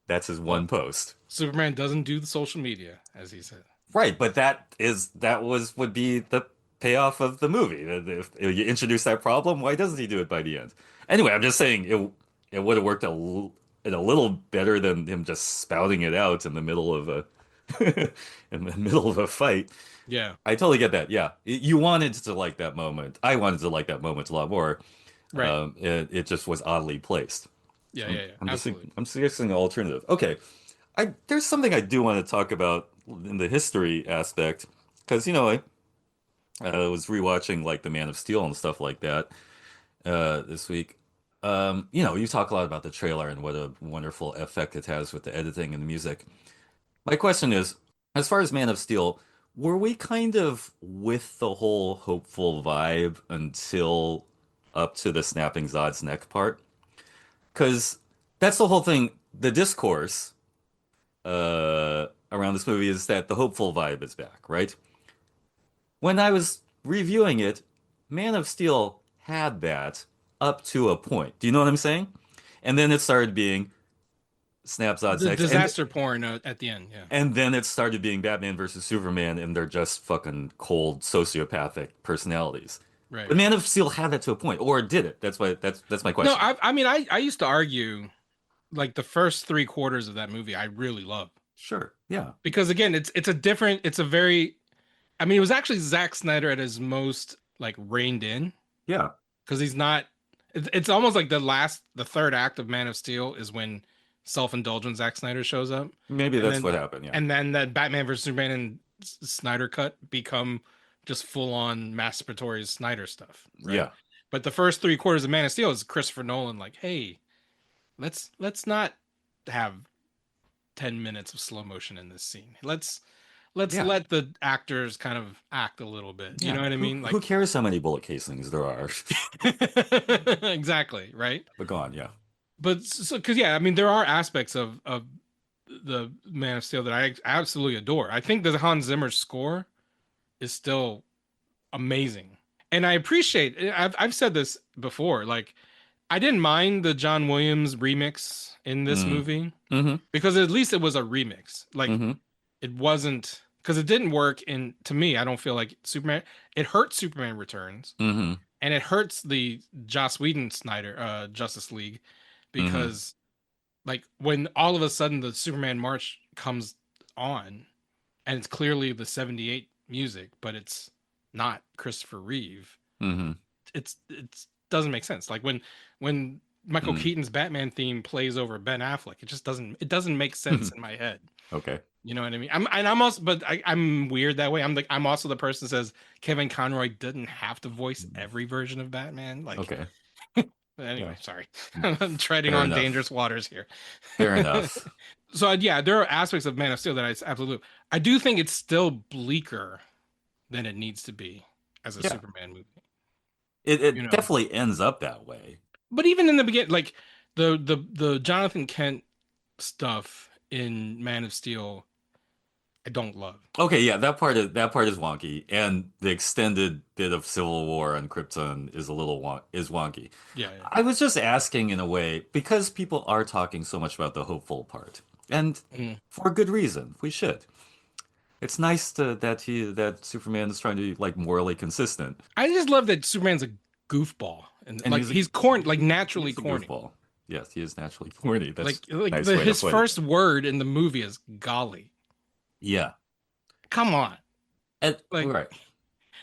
That's his one Well, post. Superman doesn't do the social media, as he said. Right, but would be the payoff of the movie. If you introduce that problem, why doesn't he do it by the end? Anyway, I'm just saying it would have worked a little better than him just spouting it out in the middle of a in the middle of a fight. Yeah. I totally get that. Yeah, you wanted to like that moment. I wanted to like that moment a lot more. Right. It just was oddly placed. Yeah. I'm, Yeah. Yeah. I'm just Absolutely. I'm suggesting an alternative. Okay, there's something I do want to talk about in the history aspect because I was rewatching like the Man of Steel and stuff like that this week. You talk a lot about the trailer and what a wonderful effect it has with the editing and the music. My question is, as far as Man of Steel, were we kind of with the whole hopeful vibe until up to the snapping Zod's neck part? Because that's the whole thing. The discourse around this movie is that the hopeful vibe is back, right? When I was reviewing it, Man of Steel had that up to a point. Do you know what I'm saying? And then it started being Snap Zod's The neck, disaster porn at the end. Yeah. and then it started being Batman versus Superman, and they're just fucking cold sociopathic personalities. Right. But Man of Steel had that to a point, or did it? That's my No, question. I mean, I used to argue like the first 3/4 of that movie I really love, Sure. Yeah. because again it's a very, I mean, it was actually Zack Snyder at his most like reined in, Yeah. because he's not, it's almost like the third act of Man of Steel is when self-indulgent Zack Snyder shows up, Maybe and that's then what happened. Yeah. and then that Batman versus Superman and Snyder cut become just full on masturbatory Snyder stuff, right? Yeah. But the first 3/4 of Man of Steel is Christopher Nolan like, hey, let's not have 10 minutes of slow motion in this scene. Let's Yeah. let the actors kind of act a little bit. You Yeah. know what I mean? Who Like, cares how many bullet casings there are? exactly, right? But go on. Yeah. But so, because yeah, I mean, there are aspects of the Man of Steel that I absolutely adore. I think the Hans Zimmer score is still amazing, and I appreciate. I've said this before. Like, I didn't mind the John Williams remix in this Mm. movie, Mm-hmm. because at least it was a remix. Like, Mm-hmm. it wasn't, because it didn't work in, to me, I don't feel like Superman, it hurts Superman Returns, Mm-hmm. and it hurts the Joss Whedon Snyder Justice League, because like when all of a sudden the Superman march comes on and it's clearly the 78 music, but it's not Christopher Reeve, Mm-hmm. it's doesn't make sense. Like when Michael Mm. Keaton's Batman theme plays over Ben Affleck, it doesn't make sense in my head. Okay. You know what I mean? I'm also, but I'm weird that way. I'm also the person that says Kevin Conroy didn't have to voice every version of Batman. Like, Okay. anyway, Yeah. sorry, I'm treading Fair on enough. dangerous waters here. Fair enough. So yeah, there are aspects of Man of Steel that I absolutely, I do think it's still bleaker than it needs to be as a Yeah. Superman movie. It You know, definitely ends up that way. but even in the beginning, like the Jonathan Kent stuff in Man of Steel, I don't love. Okay, yeah, that part is wonky, and the extended bit of Civil War on Krypton is a little wonky. Yeah, I was just asking in a way because people are talking so much about the hopeful part, and Mhm. for good reason. We should. It's nice that Superman is trying to be like morally consistent, I just love that Superman's a goofball, and and like he's corny, like naturally he's a corny. goofball. Yes, he is naturally corny. That's Like a nice way to his put it. first word in the movie is golly. Yeah, Come on, and like right.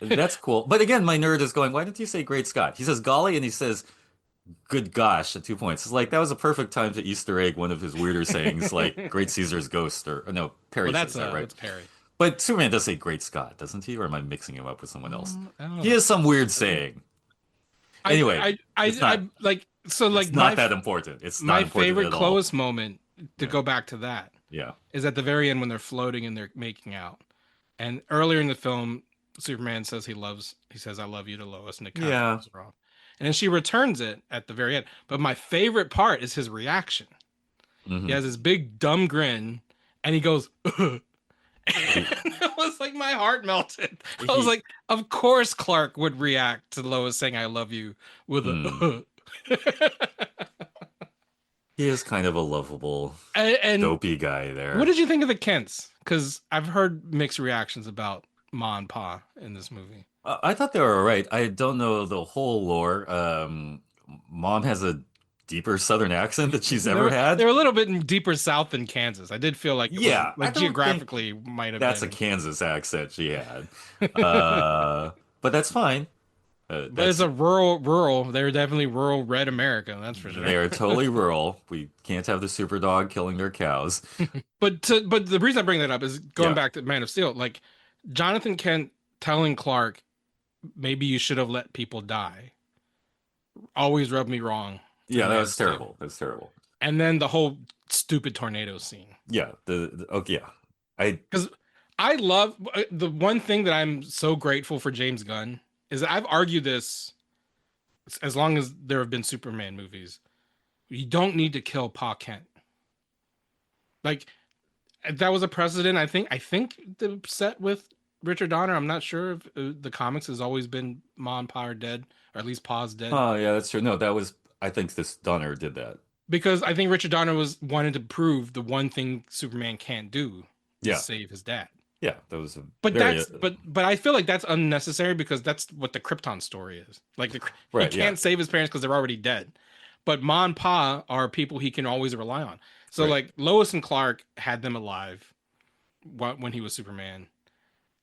That's cool. But again, my nerd is going, why didn't you say Great Scott? He says golly and he says good gosh, at 2 points. It's like that was a perfect time to Easter egg one of his weirder sayings, like "Great Caesar's ghost," or no, Well, Perry says that, right? that's Perry. But Superman does say "Great Scott," doesn't he? Or am I mixing him up with someone else? I don't He know. has some weird saying. Anyway, it's not. Like so It's like not that important. It's not my important favorite at all. Clovis moment to Yeah. go back to that Yeah. is at the very end when they're floating and they're making out. And earlier in the film, Superman says he says I love you to Lois, and it kind of Yeah. throws her off. And then she returns it at the very end. But my favorite part is his reaction. He Hmm. has this big dumb grin and he goes and it was like my heart melted. I was He, like, of course Clark would react to Lois saying I love you with mm, a he is kind of a lovable, and dopey guy what there. did you think of the Kents? Because I've heard mixed reactions about Ma and Pa in this movie. I thought they were all right. I don't know the whole lore. Mom has a deeper Southern accent that she's ever They're had. a little bit deeper south than Kansas. I did feel like it was Yeah, I like don't think geographically might have that's a been, Kansas accent she had. But that's fine. but it's That's a rural. They're definitely rural red America. That's for sure. they are totally rural. We can't have the super dog killing their cows. But the reason I bring that up is going Yeah. back to Man of Steel. Like Jonathan Kent telling Clark, maybe you should have let people die. Always rubbed me wrong. Yeah, In that Man of was Steel. terrible. That's terrible. And then the whole stupid tornado scene. Yeah, okay, yeah. I Because I love the one thing that I'm so grateful for James Gunn is that I've argued this as long as there have been Superman movies. You don't need to kill Pa Kent. Like that was a precedent. I think the set with Richard Donner. I'm not sure if the comics has always been Ma and Pa are dead, or at least Pa's dead. Oh, yeah, that's true. No, that was I think this Donner did that. Because I think Richard Donner was wanted to prove the one thing Superman can't do is Yeah. save his dad. Yeah, that was a But very that's but I feel like that's unnecessary because that's what the Krypton story is. Like he right, can't yeah. save his parents because they're already dead. But Ma and Pa are people he can always rely on. So Right. like Lois and Clark had them alive when he was Superman,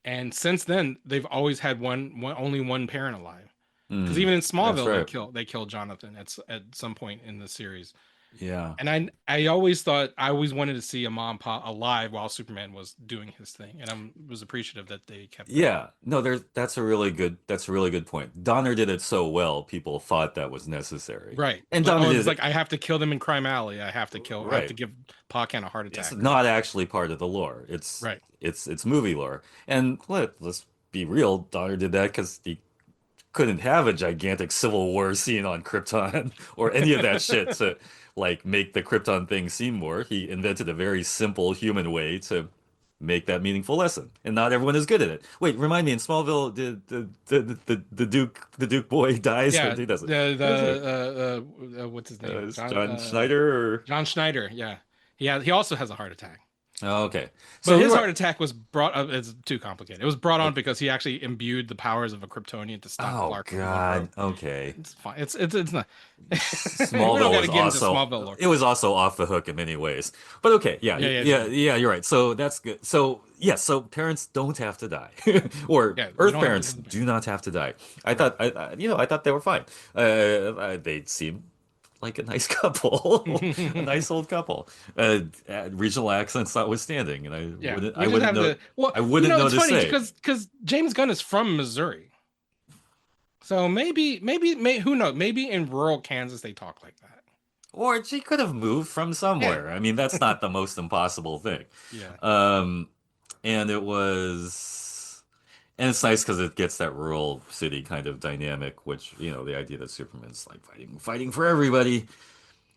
and since then they've always had only one parent alive. Because Mm, even in that's Smallville right. they killed Jonathan at some point in the series. Yeah. And I always thought I always wanted to see a mom pop alive while Superman was doing his thing, and I was appreciative that they kept that. Yeah. No, that's a really good point. Donner did it so well, people thought that was necessary. Right. And Like Donner oh, did it's like it I have to kill them in Crime Alley. I have to right. give Pa Kent a heart It's attack. not actually part of the lore. It's Right. it's movie lore. And let's be real, Donner did that because he couldn't have a gigantic civil war scene on Krypton or any of that shit to like make the Krypton thing seem more. He invented a very simple human way to make that meaningful lesson, and not everyone is good at it. Wait, remind me, in Smallville, did the Duke boy dies or Yeah. he doesn't? What's his name? Is John Schneider or John Schneider. Yeah. He also has a heart attack. oh, okay. But So his you're heart right. attack was brought up. It's too complicated. It was brought on Okay. because he actually imbued the powers of a Kryptonian to stop Oh Clark from going God. rogue. Okay. It's fine. It's not. We don't Smallville got was to get into also Smallville lore. it was also off the hook in many ways. But okay, yeah, Yeah. yeah, yeah, you're right. So that's good. So yes, so parents don't have to die, or Yeah, you Earth don't have to parents kill the do parents. not have to die. Right. I thought they were fine. They seem like a nice couple, a nice old couple. Regional accents notwithstanding, and Yeah, we just have to. Well, I wouldn't know it's to funny say. because James Gunn is from Missouri, so who knows? Maybe in rural Kansas they talk like that. Or she could have moved from Yeah, somewhere. I mean, that's not the most impossible thing. yeah, Um, and it was, and it's nice because it gets that rural city kind of dynamic, which, the idea that Superman's like fighting for everybody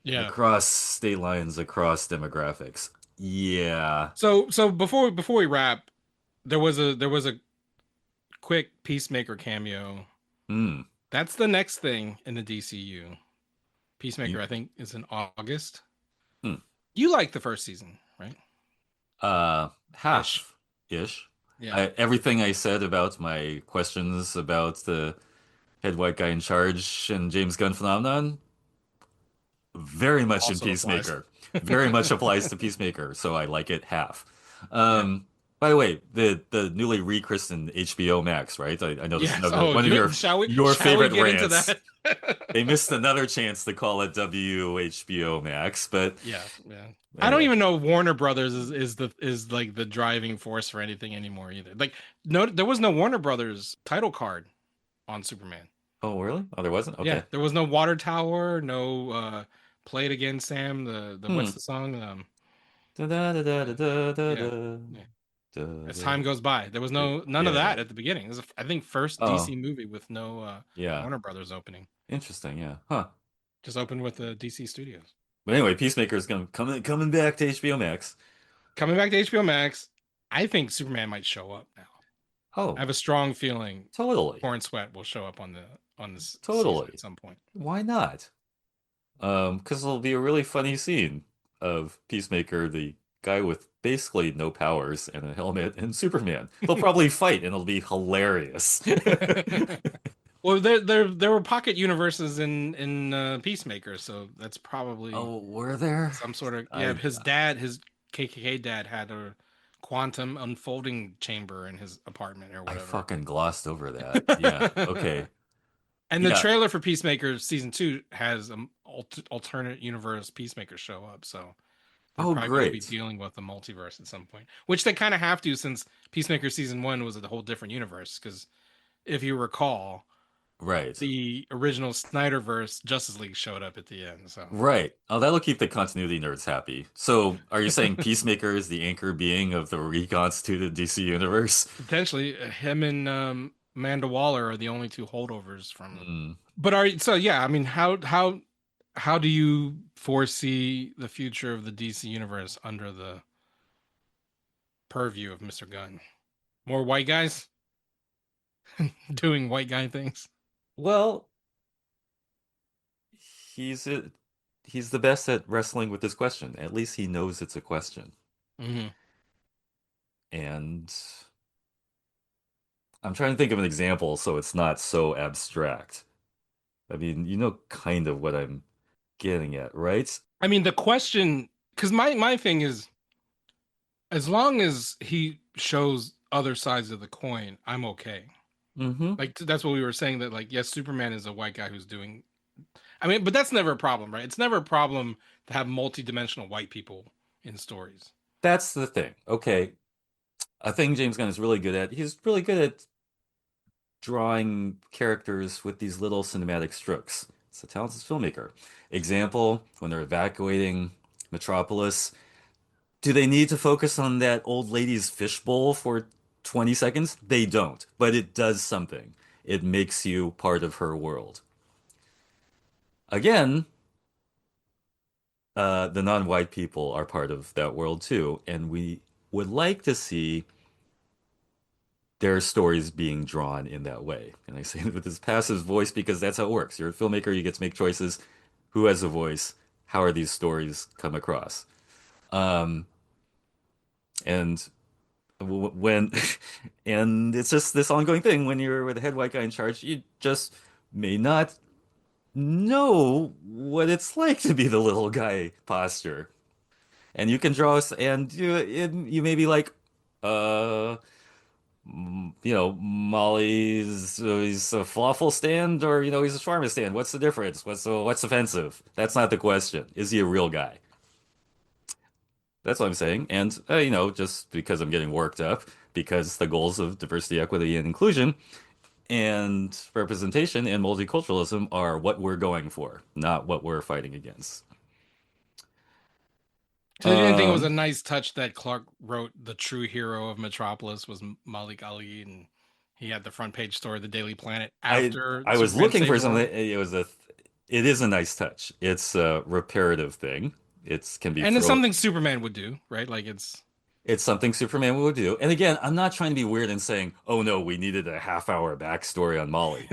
yeah. across state lines, across demographics. Yeah. So before we wrap, there was a quick Peacemaker cameo. Mm. That's the next thing in the DCU. Peacemaker, You, I think, is in August. hmm. You liked the first season, right? Ish. Half-ish. Yeah. Everything I said about my questions about the head white guy in charge and James Gunn phenomenon very much in Also applies. Peacemaker. Very much applies to Peacemaker, so I like it half. Yeah. Um, By the way, the newly rechristened HBO Max, right? I know this is Yes. another Oh, one of your shall we favorite get into rants. that? They missed another chance to call it WHBO Max, but Yeah, yeah. I don't anyway. even know Warner Brothers is like the driving force for anything anymore either. Like no, there was no Warner Brothers title card on Superman. Oh, really? Oh, there wasn't? Yeah, Okay. there was no water tower, no play it again, Sam. The Hmm. what's the song? Da da da da da da da Yeah, da yeah. da As da. time goes by, there was none of Yeah. that at the beginning. It was, I think, first Oh, DC movie with no yeah. Warner Brothers opening. Interesting. Yeah. Huh. Just opened with the DC Studios. But anyway, Peacemaker is gonna coming back to HBO Max. Coming back to HBO Max, I think Superman might show up now. I Oh, have a strong feeling totally. Torrance Sweat will show up on this season at Totally. some point. Why not? Because it'll be a really funny scene of Peacemaker, the guy with basically no powers and a helmet, and Superman. They'll probably fight, and it'll be hilarious. Well, there were pocket universes in Peacemaker, so that's probably Oh, were there? some sort of yeah. I His KKK dad had a quantum unfolding chamber in his apartment or I whatever. fucking glossed over that. Yeah. Okay. And the Yeah. trailer for Peacemaker season 2 has alternate universe Peacemaker show up, so they're Oh, probably going to be great. dealing with the multiverse at some point, which they kind of have to since Peacemaker season 1 was a whole different universe. Because if you recall, Right. the original Snyderverse Justice League showed up at the end. So Right. Oh, that'll keep the continuity nerds happy. So, are you saying Peacemaker is the anchor being of the reconstituted DC universe? potentially him and Amanda Waller are the only two holdovers from. Hmm. But so yeah, I mean, how do you foresee the future of the DC universe under the purview of Mr. Gunn? More white guys doing white guy things. Well, he's a, he's the best at wrestling with this question. At least he knows it's a question. Hmm. And I'm trying to think of an example so it's not so abstract. I mean, you know kind of what I'm getting at, right? I mean, the question, because my thing is, as long as he shows other sides of the coin, I'm okay. Mm-hmm. Like that's what we were saying, that like yes, Superman is a white guy who's doing. I mean, but that's never a problem, right? It's never a problem to have multi-dimensional white people in stories. That's the thing. Okay. A thing James Gunn is really good at, he's really good at drawing characters with these little cinematic strokes. It's a talented filmmaker. Example, when they're evacuating Metropolis, do they need to focus on that old lady's fishbowl for 20 seconds? They don't, but it does something. It makes you part of her world. Again, the non-white people are part of that world too, and we would like to see their stories being drawn in that way. And I say it with this passive voice because that's how it works. You're a filmmaker, you get to make choices. Who has a voice? How are these stories come across? Um, and when and it's just this ongoing thing when you're with a head white guy in charge, you just may not know what it's like to be the little guy posture. And you can draw us and you may be like, uh Molly's he's a falafel stand or he's a shawarma stand. What's the difference? What's offensive? That's not the question. Is he a real guy? That's what I'm saying. And just because I'm getting worked up because the goals of diversity, equity, and inclusion and representation and multiculturalism are what we're going for, not what we're fighting against. So you didn't think it was a Um, nice touch that Clark wrote the true hero of Metropolis was Malik Ali, and he had the front page story of the Daily Planet I after I was Superman looking saved for the world? something. It is a nice touch. It's a reparative thing. It can be And it's thrown. something Superman would do, right? Like it's It's something Superman would do. And again, I'm not trying to be weird and saying, "Oh no, we needed a half-hour backstory on Molly."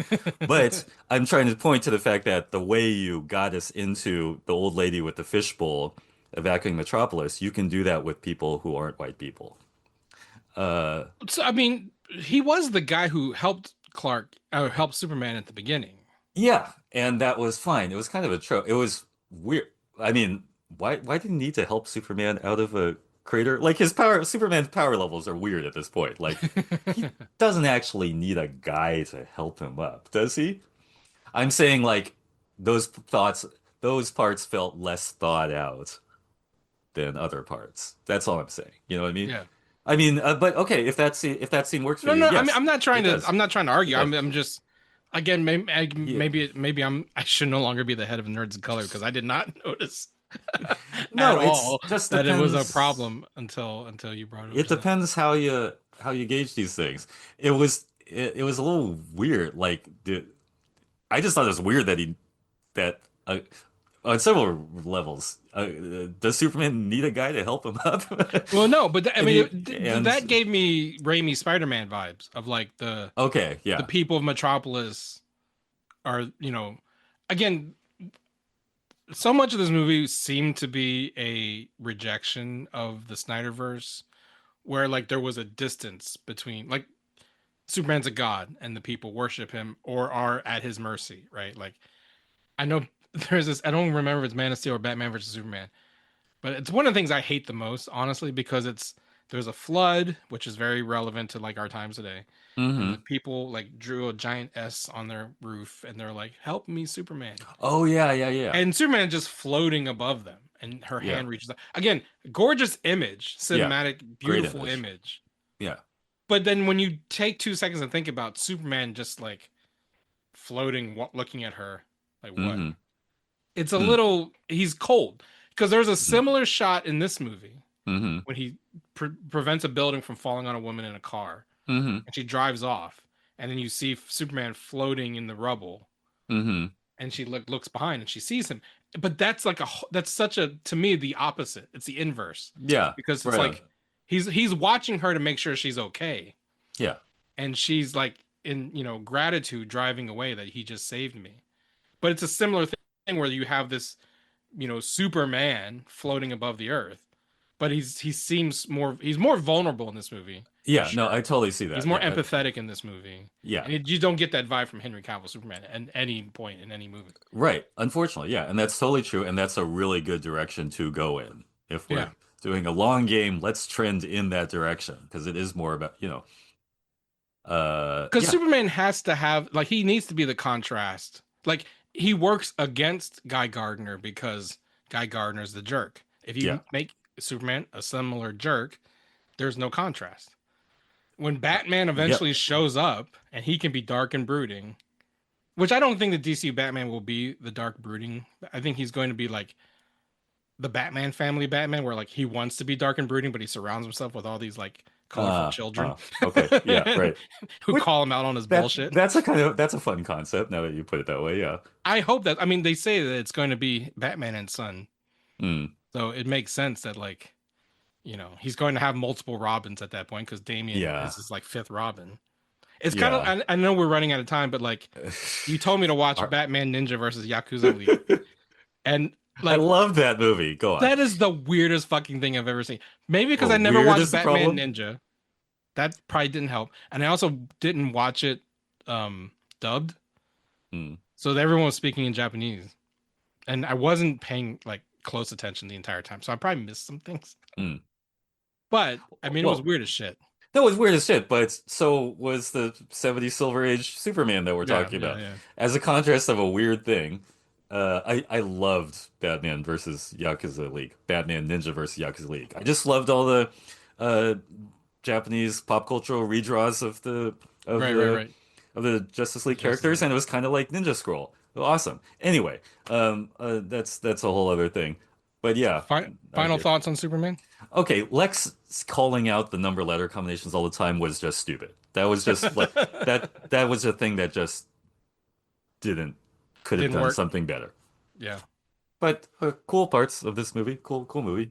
But I'm trying to point to the fact that the way you got us into the old lady with the fishbowl evacuating Metropolis, you can do that with people who aren't white people. Uh, so I mean, he was the guy who helped helped Superman at the beginning. yeah, and that was fine. It was kind of a trope. It was weird. I mean, why did he need to help Superman out of a crater. Like his power, Superman's power levels are weird at this point. Like he doesn't actually need a guy to help him up, does he? I'm saying like those thoughts, those parts felt less thought out than other parts. That's all I'm saying. You know what I mean? Yeah. I mean, but okay, if that scene works for No, you, no. I mean, yes, it does. I'm not trying to argue. It does. I'm just. Again, maybe, Yeah. I should no longer be the head of Nerds of Color because I did not notice at No, it's all just that it was a depends. problem until you brought it up It just now. depends how you gauge these things. It was a little weird. Like I just thought it was weird that he that on several levels. Does Superman need a guy to help him up? Well, no, but I And mean, he that and gave me Raimi Spider-Man vibes of like okay, the yeah. people of Metropolis are, again, so much of this movie seemed to be a rejection of the Snyderverse, where like there was a distance between like Superman's a god and the people worship him or are at his mercy, right? Like I know there's this, I don't remember if it's Man of Steel or Batman versus Superman, but it's one of the things I hate the most, honestly, because there's a flood, which is very relevant to like our times today. And the Hmm. people like drew a giant S on their roof and they're like, help me, Superman. Oh yeah, yeah, yeah. And Superman just floating above them and her Yeah. hand reaches out. Again, gorgeous image, Yeah. cinematic, Great beautiful image. image. Yeah. But then when you take 2 seconds and think about Superman just like floating, looking at her, like what? Hmm. It's a Mm. little, he's cold because there's a Hmm. similar shot in this movie Hmm. when he prevents a building from falling on a woman in a car Hmm. and she drives off. And then you see Superman floating in the rubble Hmm. and she looks behind and she sees him. But that's like that's such a, to me, the opposite. It's the inverse Yeah. because it's Right on. like he's watching her to make sure she's okay. Yeah. And she's like in, gratitude driving away that he just saved me. But it's a similar thing where you have this, Superman floating above the earth, but he seems he's more vulnerable in this movie for Yeah. No, I sure. totally see He's that. more Yeah. empathetic in this movie, Yeah. and you don't get that vibe from Henry Cavill Superman at any point in any movie. Right. Unfortunately, yeah. And that's totally true. And that's a really good direction to go in. If we're Yeah, doing a long game, let's trend in that direction because it is more about, because yeah. Superman has to have like he needs to be the contrast. Like he works against Guy Gardner because Guy Gardner's the jerk. If Yeah. you make Superman a similar jerk, there's no contrast. When Batman Yep. eventually shows up and he can be dark and brooding, which I don't think the DC Batman will be the dark brooding. I think he's going to be like the Batman family Batman, where like he wants to be dark and brooding, but he surrounds himself with all these like colorful children Okay. Yeah, right. who Which call him out on his bullshit. that's a fun concept now that you put it that way. Yeah. I hope that, I mean, they say that it's going to be Batman and Son, Mm. so it makes sense that like he's going to have multiple Robins at that point because Damian Yeah. is his like fifth Robin. It's kind of, Yeah. I know we're running out of time, but like you told me to watch Ar- Batman Ninja versus Yakuza League, and I like love that movie. Go on. that is the weirdest fucking thing I've ever seen. Maybe because Well, I never weird watched is the Batman problem. Ninja. That probably didn't help. And I also didn't watch it dubbed. Mm. So everyone was speaking in Japanese. And I wasn't paying like close attention the entire time. So I probably missed some things. Mm. But I mean it was Well, weird as shit. that was weird as shit, but so was the 70s Silver Age Superman that we're Yeah, talking yeah, about. yeah. As a contrast of a weird thing, I loved Batman versus Yakuza League, Batman Ninja versus Yakuza League. I just loved all the uh, Japanese pop cultural redraws of Right, right, the right. of the Justice League Justice characters, League. and it was kind of like Ninja Scroll. Awesome. Anyway, that's a whole other thing. But yeah, I Final get. thoughts on Superman? Okay, Lex calling out the number letter combinations all the time was just stupid. That was just like that was a thing that just didn't could have Didn't done work. something better. Yeah. But cool parts of this movie. Cool movie.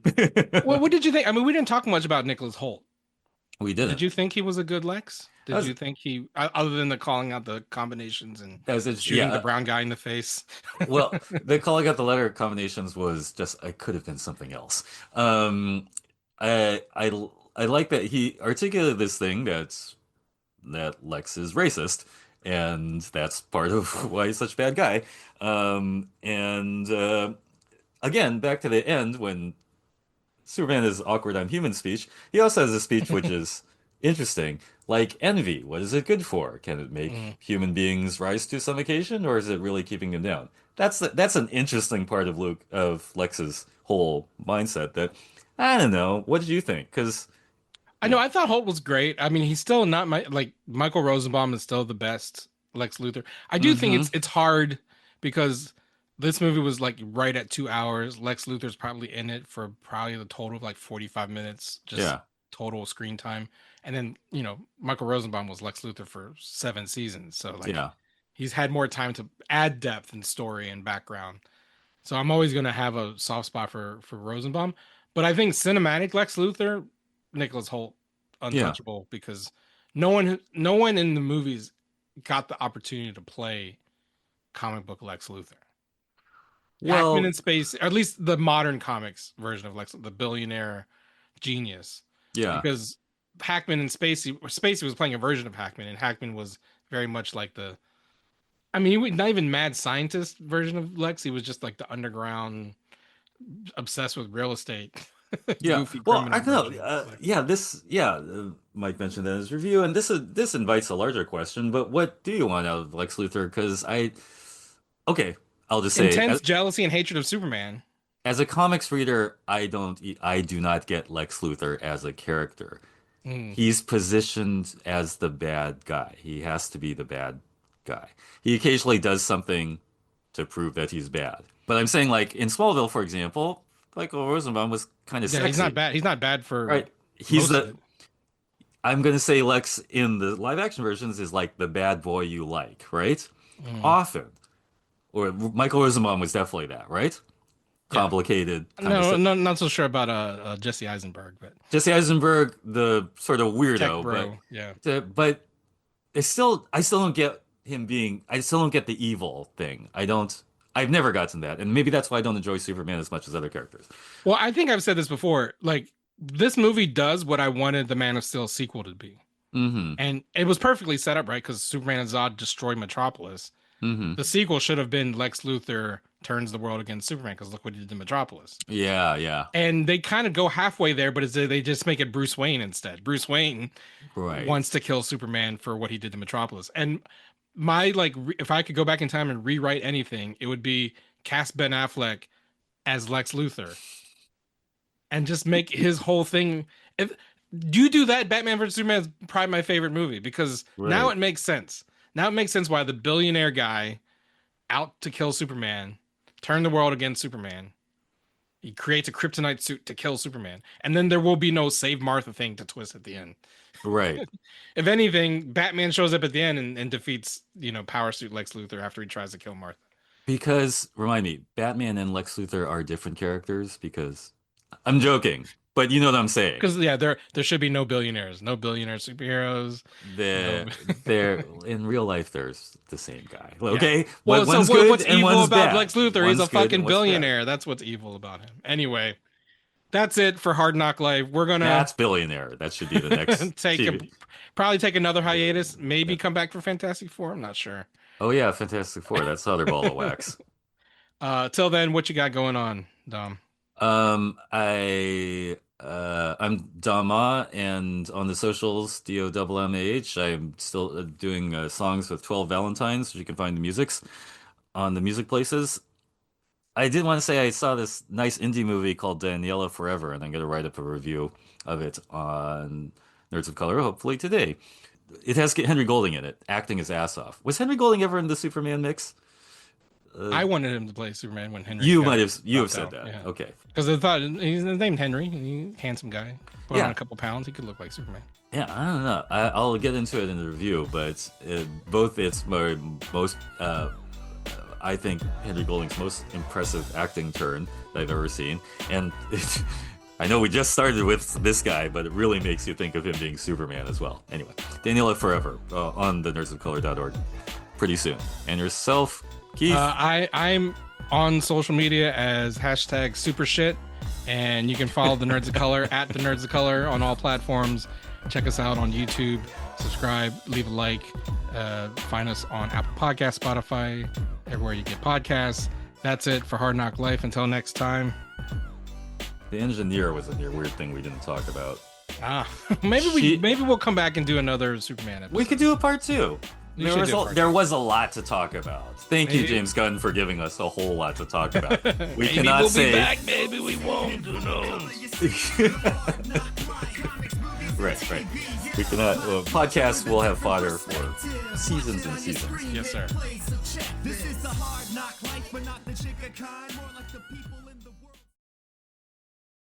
Well, what did you think? I mean, we didn't talk much about Nicholas Holt. We Did didn't. you think he was a good Lex? Did As you think he, other than the calling out the combinations and as it's shooting the yeah. brown guy in the face? Well, the calling out the letter combinations was just I could have been something else. Um, I like that he articulated this thing that Lex is racist, and that's part of why he's such a bad guy. And again, back to the end when Superman is awkward on human speech. He also has a speech which is interesting, like envy. What is it good for? Can it make Mm. human beings rise to some occasion, or is it really keeping them down? That's an interesting part of Lex's whole mindset. That I don't know. What did you think? Because I know. I thought Holt was great. I mean, he's still not my like Michael Rosenbaum is still the best Lex Luthor. I do think hmm it's hard because this movie was like right at 2 hours. Lex Luthor's probably in it for probably the total of like 45 minutes, just yeah, total screen time. And then, Michael Rosenbaum was Lex Luthor for 7 seasons. So like yeah, he's had more time to add depth and story and background. So I'm always gonna have a soft spot for Rosenbaum. But I think cinematic Lex Luthor, Nicholas Holt, yeah. untouchable because no one in the movies got the opportunity to play comic book Lex Luthor. Hackman Well, in Space, or at least the modern comics version of Lex, the billionaire genius, yeah. because Hackman and Spacey was playing a version of Hackman, and Hackman was very much like I mean, he was not even mad scientist version of Lex. He was just like the underground, obsessed with real estate, Yeah, goofy well, I criminal don't version know. of Lex. Mike mentioned that in his review, and this invites a larger question. But what do you want out of Lex Luthor? Because okay, I'll just say, Intense jealousy and hatred of Superman. as a comics reader, I do not get Lex Luthor as a character. Mm. He's positioned as the bad guy. He has to be the bad guy. He occasionally does something to prove that he's bad. But I'm saying, like in Smallville, for example, Michael Rosenbaum was kind of Yeah, he's not sexy. bad. He's not bad for Right. He's most of the it. I'm gonna say Lex in the live action versions is like the bad boy you like, right? Mm. Often. Or Michael Rosenbaum was definitely that, right? Yeah. Complicated, kind of No, no, not so sure about Jesse Eisenberg, but Jesse Eisenberg, the sort of tech weirdo, bro. Yeah. but I still don't get him being I still don't get the evil thing. I've never gotten that. And maybe that's why I don't enjoy Superman as much as other characters. Well, I think I've said this before. Like this movie does what I wanted the Man of Steel sequel to be, Mm-hmm. and it was perfectly set up, right? Because Superman and Zod destroy Metropolis. Mm-hmm. The sequel should have been Lex Luthor turns the world against Superman because look what he did to Metropolis. Yeah, yeah. And they kind of go halfway there, but they just make it Bruce Wayne instead. Bruce Wayne Right. wants to kill Superman for what he did to Metropolis. And if I could go back in time and rewrite anything, it would be cast Ben Affleck as Lex Luthor and just make his whole thing. If you do that, Batman vs Superman is probably my favorite movie because now Right. it makes sense. Now it makes sense why the billionaire guy out to kill Superman, turn the world against Superman. He creates a kryptonite suit to kill Superman, and then there will be no save Martha thing to twist at the end. Right. If anything, Batman shows up at the end and defeats, Power Suit Lex Luthor after he tries to kill Martha. Because remind me, Batman and Lex Luthor are different characters because I'm joking, but you know what I'm saying. Because yeah, there should be no billionaires, no billionaire superheroes, no. They're in real life there's the same guy. Yeah. Okay? Well, But so one's good what's and evil one's about bad. Lex Luthor? He's a One's good and fucking one's bad. billionaire. That's what's evil about him. Anyway, that's it for Hard Knock Life. We're gonna That's billionaire. That should be the next TV. probably take another hiatus. Maybe come back for Fantastic Four. I'm not sure. Oh yeah, Fantastic Four. That's the other ball of wax. Till then, what you got going on, Dom? I'm Dama, and on the socials, DOMMAH. I'm still doing songs with 12 Valentines, which you can find the musics on the music places. I did want to say I saw this nice indie movie called Daniela Forever, and I'm going to write up a review of it on Nerds of Color, hopefully today. It has Henry Golding in it, acting his ass off. Was Henry Golding ever in the Superman mix? I wanted him to play Superman when Henry. You got have dropped said out. that. Yeah. Okay. Because I thought he's named Henry. He's a handsome guy. Put Yeah. on a couple pounds, he could look like Superman. Yeah, I don't know. I'll get into it in the review, but both it's my most, I think, Henry Golding's most impressive acting turn that I've ever seen. And I know we just started with this guy, but it really makes you think of him being Superman as well. Anyway, Daniela Forever on the nerdsofcolor.org pretty soon. And yourself, Keith? I'm on social media as hashtag supershit, and you can follow the Nerds of Color at the Nerds of Color on all platforms. Check us out on YouTube, subscribe, leave a like, find us on Apple Podcasts, Spotify, everywhere you get podcasts. That's it for Hard Knock Life. Until next time, The engineer was a weird thing we didn't talk about. Maybe we'll come back and do another Superman episode. We could do a part 2. There was a lot to talk about. Thank you, James Gunn, for giving us a whole lot to talk about. We maybe cannot we'll say. Be back, maybe we won't. Who knows? Right. We cannot. Podcasts will have fodder for seasons and seasons. Yes, sir. This is the hard knock life, but not the chicken kind.